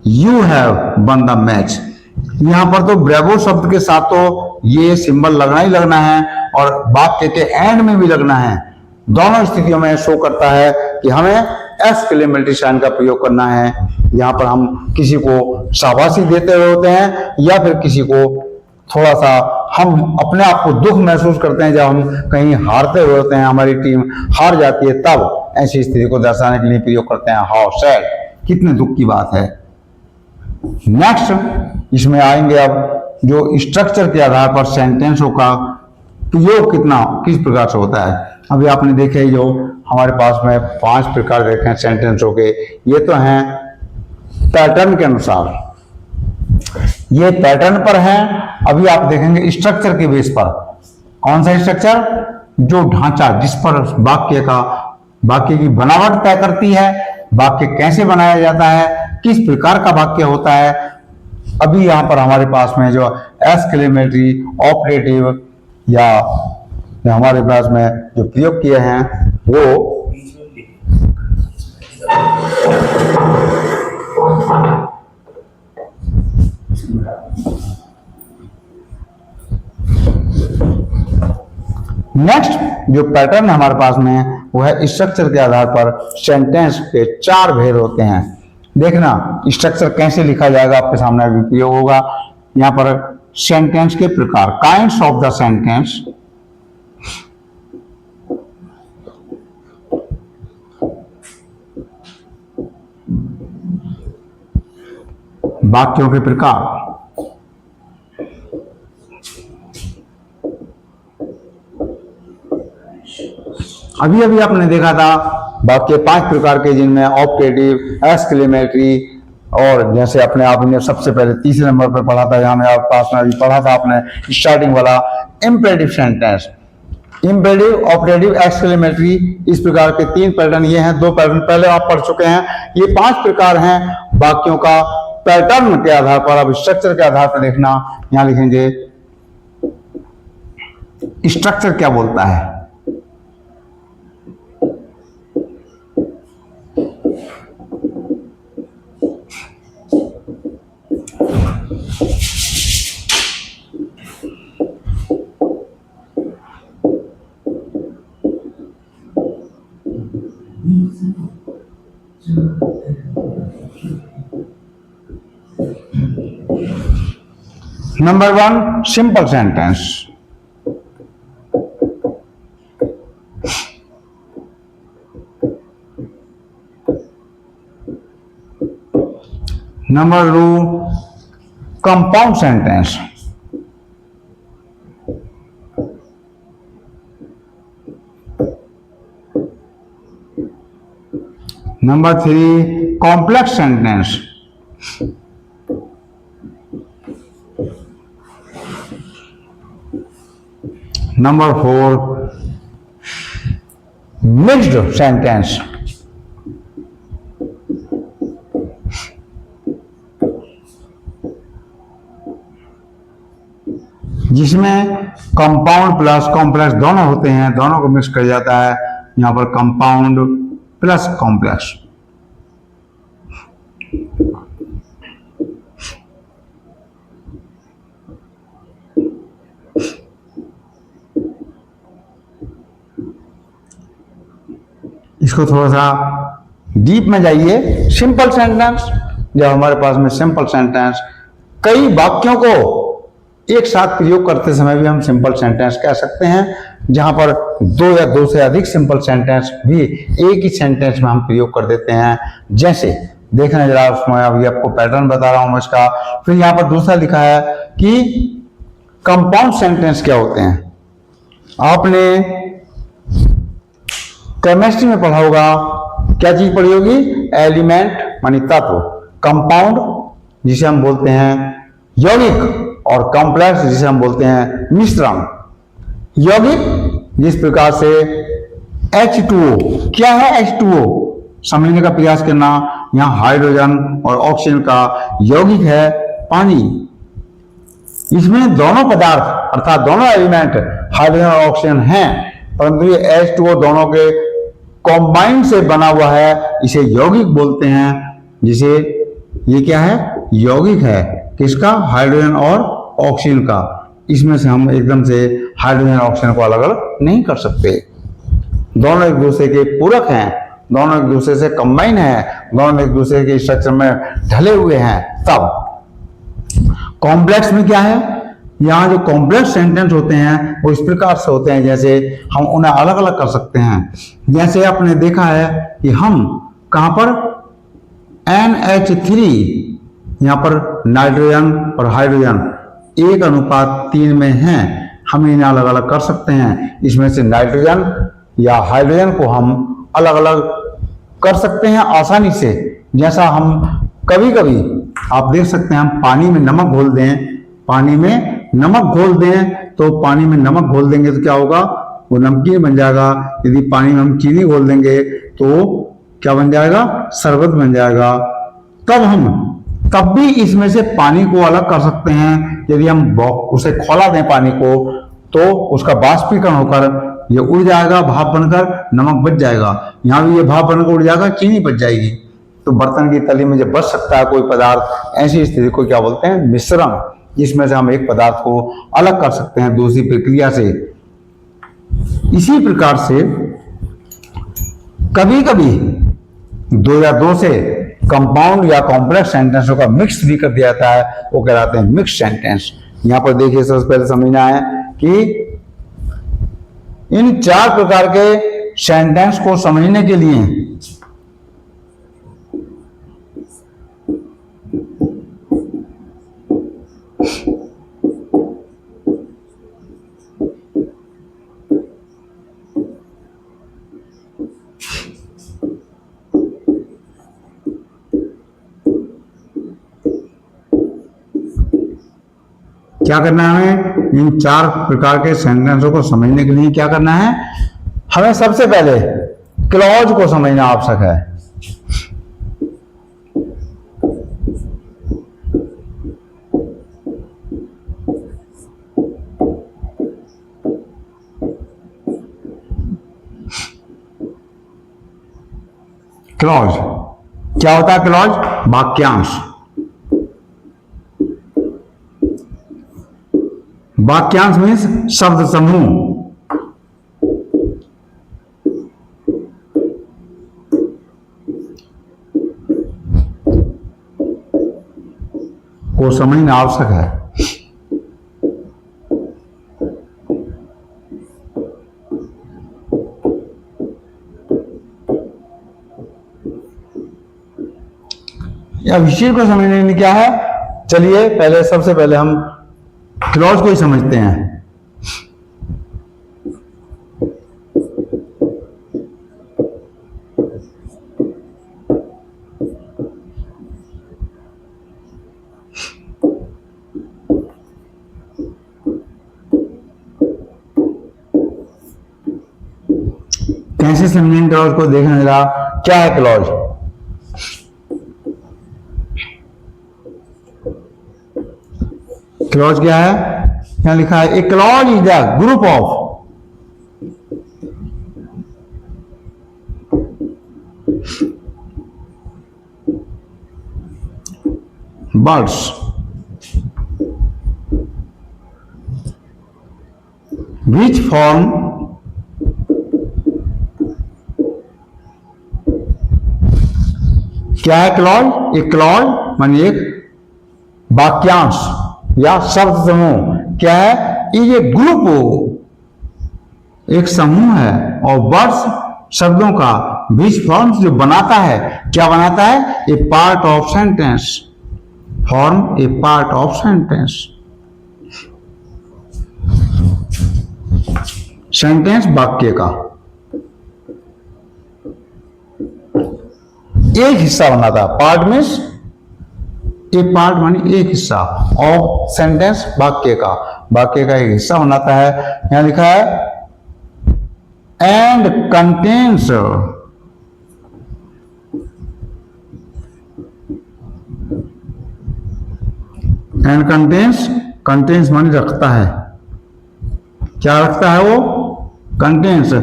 you have won the match, यहां पर तो ब्रेवो शब्द के साथ तो ये सिंबल लगना ही लगना है और वाक्य के एंड में भी लगना है। दोनों स्थितियों में शो करता है कि हमें एक्सक्लेमेटरी साइन का प्रयोग करना है। यहाँ पर हम किसी को शाबाशी देते हुए होते हैं या फिर किसी को थोड़ा सा हम अपने आप को दुख महसूस करते हैं, जब हम कहीं हारते हुए होते हैं, हमारी टीम हार जाती है, तब ऐसी स्थिति को दर्शाने के लिए प्रयोग करते हैं हाउ सैड, कितने दुख की बात है। नेक्स्ट इसमें आएंगे अब जो स्ट्रक्चर के आधार पर सेंटेंसों का प्रयोग किस प्रकार से होता है। अभी आपने देखे जो हमारे पास में 5 प्रकार देखे हैं सेंटेंसों के, ये तो हैं पैटर्न के अनुसार, ये पैटर्न पर है। अभी आप देखेंगे स्ट्रक्चर के बेस पर, कौन सा स्ट्रक्चर, जो ढांचा जिस पर वाक्य की बनावट तय करती है, वाक्य कैसे बनाया जाता है, किस प्रकार का वाक्य होता है। अभी यहां पर हमारे पास में जो एक्सक्लेमेटरी, ऑपरेटिव या हमारे पास में जो प्रयोग किए हैं वो नेक्स्ट जो पैटर्न हमारे पास में वो है स्ट्रक्चर के आधार पर सेंटेंस के 4 भेद होते हैं। देखना स्ट्रक्चर कैसे लिखा जाएगा, आपके सामने अभी प्रयोग होगा। यहाँ पर सेंटेंस के प्रकार, काइंड्स ऑफ द सेंटेंस, वाक्यों के प्रकार, अभी अभी आपने देखा था वाक्य 5 प्रकार के, जिनमें ऑपरेटिव, एक्सक्लेमेटरी और जैसे अपने आपने सबसे पहले तीसरे नंबर पर पढ़ा था, यहाँ आप पास में अभी पढ़ा था आपने स्टार्टिंग वाला imperative sentence. Imperative, operative, exclamatory, इस प्रकार के 3 पैटर्न ये हैं। 2 पैटर्न पहले आप पढ़ चुके हैं। ये 5 प्रकार हैं वाक्यों का पैटर्न के आधार पर। अब स्ट्रक्चर के आधार पर देखना, यहां लिखेंगे स्ट्रक्चर क्या बोलता है। Number 1, simple sentence. Number 2, compound sentence. Number 3, complex sentence. Number 4, mixed sentence. जिसमें कंपाउंड प्लस कॉम्प्लेक्स दोनों होते हैं, दोनों को मिक्स कर जाता है। यहां पर कंपाउंड प्लस कॉम्प्लेक्स। इसको थोड़ा सा डीप में जाइए। सिंपल सेंटेंस, जब हमारे पास में सिंपल सेंटेंस, कई वाक्यों को एक साथ प्रयोग करते समय भी हम सिंपल सेंटेंस कह सकते हैं। जहां पर दो या दो से अधिक सिंपल सेंटेंस भी एक ही सेंटेंस में हम प्रयोग कर देते हैं। जैसे देखना जरा, उसमें अभी आपको पैटर्न बता रहा हूं मैं इसका। फिर यहां पर दूसरा लिखा है कि कंपाउंड सेंटेंस क्या होते हैं। आपने केमिस्ट्री में पढ़ा होगा, क्या चीज पढ़ी होगी? एलिमेंट मानी तत्व, कंपाउंड जिसे हम बोलते हैं यौगिक, और कॉम्प्लेक्स जिसे हम बोलते हैं मिश्रण। यौगिक जिस प्रकार से H2O, क्या है H2O? समझने का प्रयास करना। यहां हाइड्रोजन और ऑक्सीजन का यौगिक है पानी। इसमें दोनों पदार्थ अर्थात दोनों एलिमेंट हाइड्रोजन और ऑक्सीजन हैं, परंतु ये H2O दोनों के कॉम्बाइन से बना हुआ है, इसे यौगिक बोलते हैं। जिसे ये क्या है? यौगिक है। किसका? हाइड्रोजन और ऑक्सीजन का। इसमें से हम एकदम से हाइड्रोजन और ऑक्सीजन को अलग अलग नहीं कर सकते। दोनों एक दूसरे के पूरक हैं, दोनों एक दूसरे से कंबाइन हैं, दोनों एक दूसरे के स्ट्रक्चर में ढले हुए हैं। तब कॉम्प्लेक्स में क्या है? यहाँ जो कॉम्प्लेक्स सेंटेंस होते हैं वो इस प्रकार से होते हैं, जैसे हम उन्हें अलग अलग कर सकते हैं। जैसे आपने देखा है कि हम कहां पर NH3, यहां पर नाइट्रोजन और हाइड्रोजन 1:3 में हैं। हम इन्हें अलग अलग कर सकते हैं। इसमें से नाइट्रोजन या हाइड्रोजन को हम अलग अलग कर सकते हैं आसानी से। जैसा हम कभी कभी आप देख सकते हैं, हम पानी में नमक घोल दें, पानी में नमक घोल दें तो पानी में नमक घोल देंगे तो क्या होगा? वो नमकीन बन जाएगा। यदि पानी में हम चीनी घोल देंगे तो क्या बन जाएगा? शरबत बन जाएगा। तब भी इसमें से पानी को अलग कर सकते हैं। यदि हम उसे खौला दें पानी को तो उसका बाष्पीकरण होकर ये उड़ जाएगा, भाप बनकर नमक बच जाएगा। यहाँ भी ये भाप बनकर उड़ जाएगा, चीनी बच जाएगी। तो बर्तन की तली में जब बच सकता है कोई पदार्थ, ऐसी स्थिति को क्या बोलते हैं? मिश्रण। इसमें से हम एक पदार्थ को अलग कर सकते हैं दूसरी प्रक्रिया से। इसी प्रकार से कभी कभी दो या दो से कंपाउंड या कॉम्प्लेक्स सेंटेंसों का मिक्स भी कर दिया जाता है, वो कहलाते हैं मिक्स सेंटेंस। यहां पर देखिए, सबसे पहले समझना है कि इन 4 प्रकार के सेंटेंस को समझने के लिए क्या करना है? इन 4 प्रकार के सेंटेंसों को समझने के लिए क्या करना है? हमें सबसे पहले क्लॉज को समझना आवश्यक है। क्लॉज क्या होता है? क्लॉज वाक्यांश। वाक्यांश मीन्स शब्द समूह। को समझना आवश्यक है। या विषय को समझने में क्या है? चलिए पहले सबसे पहले हम क्लॉज को ही समझते हैं। कैसे समझेंगे क्लॉज को, देखना जरा क्या है क्लॉज। क्लॉज क्या है, यहां लिखा है ए clause is the group of words which form क्या है क्लॉज, एक क्लॉज मानी एक वाक्यांश या शब्द समूह, क्या है, ये ग्रुप, एक समूह है और वर्ड्स शब्दों का बीच फॉर्म्स जो बनाता है, क्या बनाता है, a part of sentence, form a part of sentence. Sentence वाक्य का एक हिस्सा बनाता है, पार्ट मीन्स ए पार्ट मानी एक हिस्सा, ऑफ सेंटेंस वाक्य का एक हिस्सा बनाता है। यहां लिखा है एंड कंटेन्स एंड कंटेन्स मानी रखता है, क्या रखता है वो, contains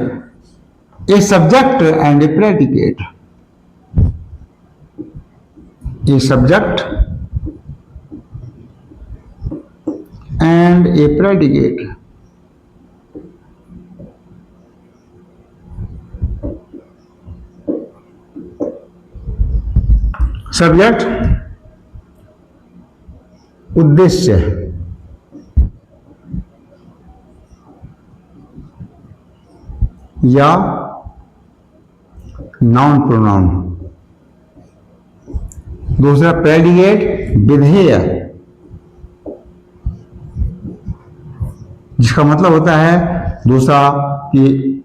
a subject and A predicate, a subject and A predicate. Subject उद्देश्य, या नाउन प्रोनाउन। दूसरा प्रेडिकेट विधेय, जिसका मतलब होता है दूसरा कि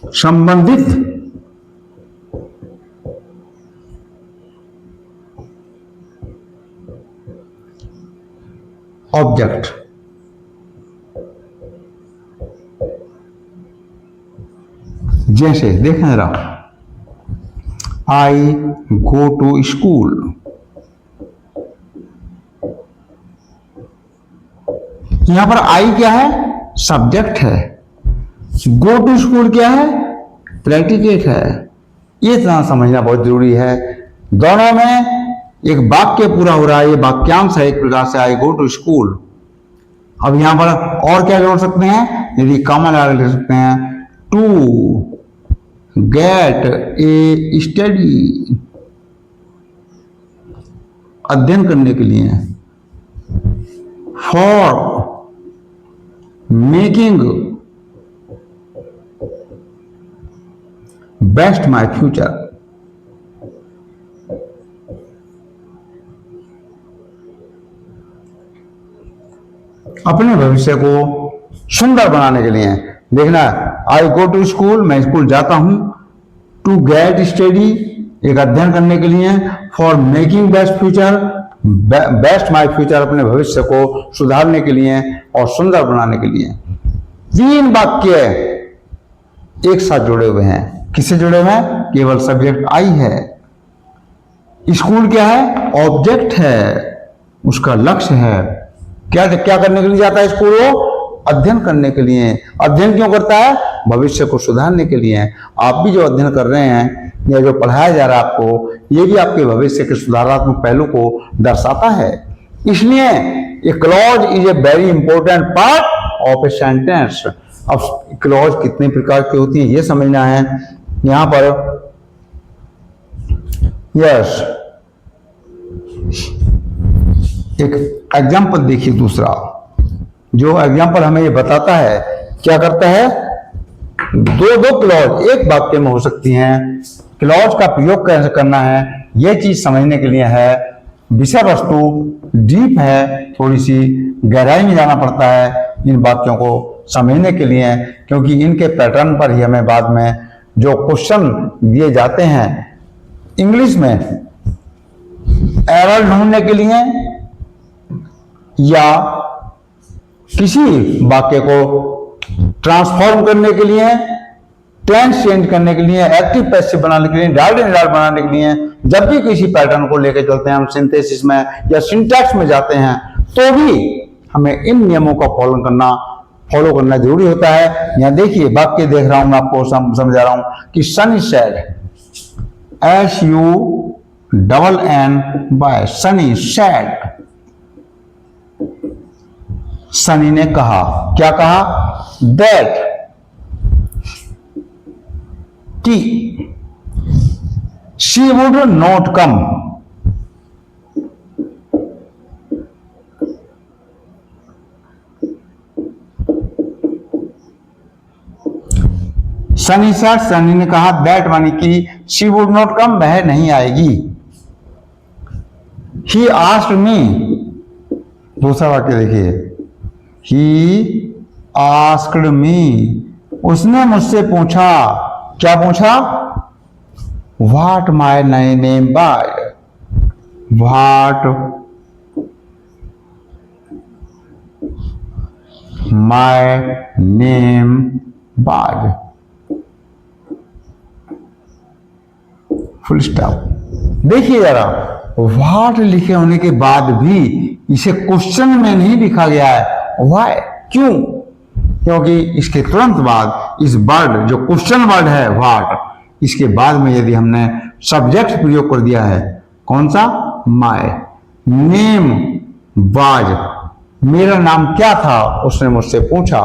संबंधित ऑब्जेक्ट। जैसे देखें जरा, आई गो टू स्कूल, यहां पर आई क्या है, सब्जेक्ट है, गो टू स्कूल क्या है, प्रेडिकेट है। ये इतना समझना बहुत जरूरी है। दोनों में एक वाक्य पूरा हो रहा है, ये वाक्यांश है एक प्रकार से, आई गो टू स्कूल। अब यहां पर और क्या जोड़ सकते हैं, यदि कॉमन लिख सकते हैं, टू गेट ए स्टडी, अध्ययन करने के लिए, for making best my future, अपने भविष्य को सुंदर बनाने के लिए। देखना, आई गो टू स्कूल, मैं स्कूल जाता हूं, टू गेट स्टडी, एक अध्ययन करने के लिए, for making best future, best my future, अपने भविष्य को सुधारने के लिए और सुंदर बनाने के लिए। तीन वाक्य एक साथ जुड़े हुए हैं, किससे जुड़े हुए हैं, केवल सब्जेक्ट आई है, स्कूल क्या है, ऑब्जेक्ट है, उसका लक्ष्य है, क्या करने के लिए जाता है स्कूल, वो अध्ययन करने के लिए। अध्ययन क्यों करता है, भविष्य को सुधारने के लिए। आप भी जो अध्ययन कर रहे हैं या जो पढ़ाया जा रहा है आपको, ये भी आपके भविष्य के सुधारात्मक पहलू को दर्शाता है। इसलिए ए clause is a very important part of a sentence. अब क्लॉज कितने प्रकार की होती है ये समझना है। यहां पर यस, एक एग्जाम्पल देखिए, दूसरा जो एग्जाम्पल हमें ये बताता है, क्या करता है, दो क्लॉज एक वाक्य में हो सकती हैं। क्लॉज का प्रयोग कैसे करना है ये चीज समझने के लिए है। विषय वस्तु डीप है, थोड़ी सी गहराई में जाना पड़ता है इन वाक्यों को समझने के लिए, क्योंकि इनके पैटर्न पर ही हमें बाद में जो क्वेश्चन दिए जाते हैं इंग्लिश में एरर ढूंढने के लिए या किसी वाक्य को ट्रांसफॉर्म करने के लिए, टेंस चेंज करने के लिए, एक्टिव पैसिव बनाने के लिए, डाल्ड इनडाल्ड बनाने के लिए, जब भी किसी पैटर्न को लेकर चलते हैं हम सिंथेसिस में या सिंटैक्स में जाते हैं, तो भी हमें इन नियमों का फॉलो करना जरूरी होता है। यहां देखिए वाक्य देख रहा हूं मैं, आपको समझा रहा हूं कि Sunny sad, SUNNY, Sunny sad, Sunny ने कहा, क्या कहा, दैट, कि she would not come, Sunny sir, Sunny ने कहा, दैट मानी कि शी वुड नॉट कम, वह नहीं आएगी। ही आस्क्ड मी, दूसरा वाक्य देखिए, ही आस्क्ड मी, उसने मुझसे पूछा, क्या पूछा, what my name by, what my name by, full stop. देखिए जरा, व्हाट लिखे होने के बाद भी इसे क्वेश्चन में नहीं लिखा गया है। व्हाई, क्यों? क्योंकि इसके तुरंत बाद इस वर्ड, जो क्वेश्चन वर्ड है व्हाट, इसके बाद में यदि हमने सब्जेक्ट प्रयोग कर दिया है, कौन सा, माय नेम वाज, मेरा नाम क्या था, उसने मुझसे पूछा,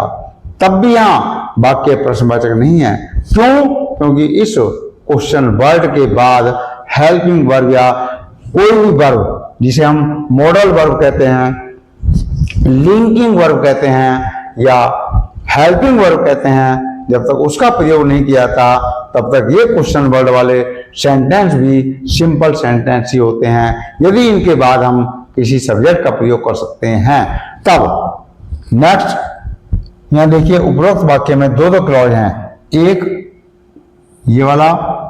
तब भी यहां वाक्य प्रश्नवाचक नहीं है। क्यों? क्योंकि इस क्वेश्चन वर्ड के बाद हेल्पिंग वर्ब या कोई भी वर्ब, जिसे हम मॉडल वर्ब कहते हैं, लिंकिंग वर्ब कहते हैं या हेल्पिंग वर्ब कहते हैं, जब तक उसका प्रयोग नहीं किया था तब तक ये क्वेश्चन वर्ड वाले सेंटेंस भी सिंपल सेंटेंस ही होते हैं। यदि इनके बाद हम किसी सब्जेक्ट का प्रयोग कर सकते हैं तब। नेक्स्ट, यहां देखिए उपरोक्त वाक्य में दो क्लॉज हैं, एक ये वाला,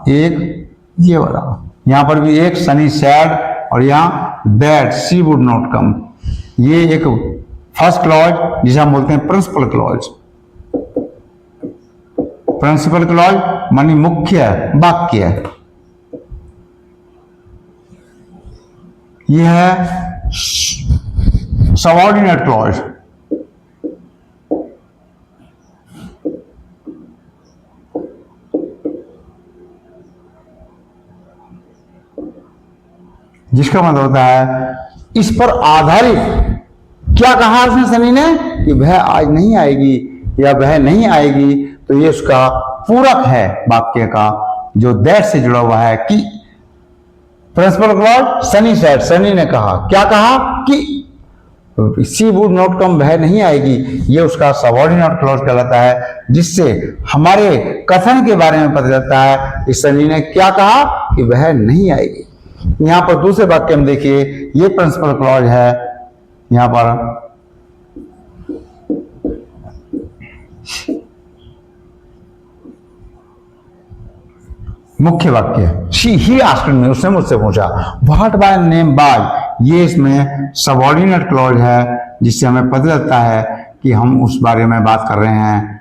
एक ये वाला। यहां पर भी एक सनी सैड और यहां that she would not come. ये एक फर्स्ट क्लॉज जिसे हम बोलते हैं प्रिंसिपल क्लॉज। प्रिंसिपल क्लॉज मानी मुख्य वाक्य। यह है सबऑर्डिनेट क्लॉज। जिसका मतलब होता है इस पर आधारित। क्या कहा उसने सनी ने कि वह आज नहीं आएगी या वह नहीं आएगी, तो ये उसका पूरक है वाक्य का जो दैट से जुड़ा हुआ है कि principal clause Sunny said, Sunny ने कहा, क्या कहा कि शी वुड नॉट कम, वह नहीं आएगी। ये उसका सबऑर्डिनेट क्लॉज कहलाता है, जिससे हमारे कथन के बारे में पता चलता है कि सनी ने क्या कहा कि वह नहीं आएगी। यहां पर दूसरे वाक्य में देखिए, ये प्रिंसिपल क्लॉज है। यहां पर मुख्य वाक्य, ही आस्क्ड मी, उसने मुझसे पूछा, व्हाट माय नेम बाय, ये इसमें सबऑर्डिनेट क्लॉज है, जिससे हमें पता चलता है कि हम उस बारे में बात कर रहे हैं।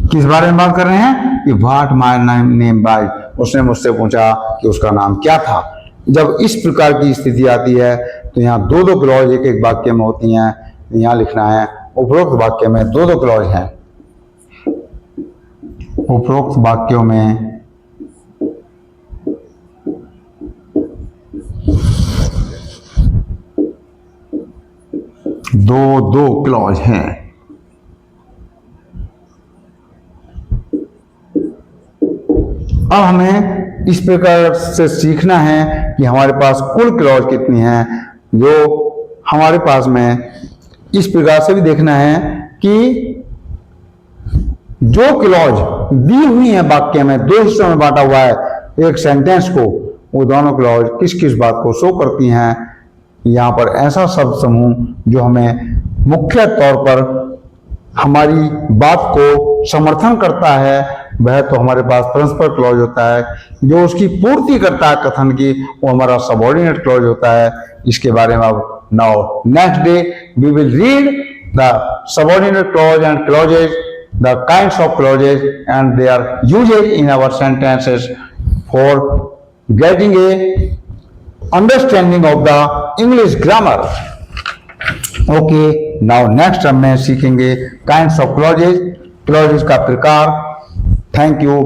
किस बारे में बात कर रहे हैं कि व्हाट माय नेम बाय, उसने मुझसे पूछा कि उसका नाम क्या था। जब इस प्रकार की स्थिति आती है तो यहाँ दो क्लॉज एक एक वाक्य में होती हैं। यहाँ लिखना है उपरोक्त वाक्य में दो क्लॉज हैं। उपरोक्त वाक्यों में दो क्लॉज हैं। अब हमें इस प्रकार से सीखना है कि हमारे पास कुल क्लॉज कितनी हैं। जो हमारे पास में इस प्रकार से भी देखना है कि जो क्लॉज दी हुई है वाक्य में, दो हिस्सों में बांटा हुआ है एक सेंटेंस को, वो दोनों क्लॉज किस किस बात को शो करती हैं। यहाँ पर ऐसा शब्द समूह जो हमें मुख्य तौर पर हमारी बात को समर्थन करता है वह तो हमारे पास प्रिंसिपल क्लॉज होता है, जो उसकी पूर्ति करता है कथन की, वो हमारा सबऑर्डिनेट क्लॉज होता है। इसके बारे में अब now next day we will read the subordinate clause and clauses, the kinds of clauses and their usage in our sentences for getting a understanding of the English grammar. Okay, now next हम सीखेंगे kinds of clauses, clauses का प्रकार। Thank you.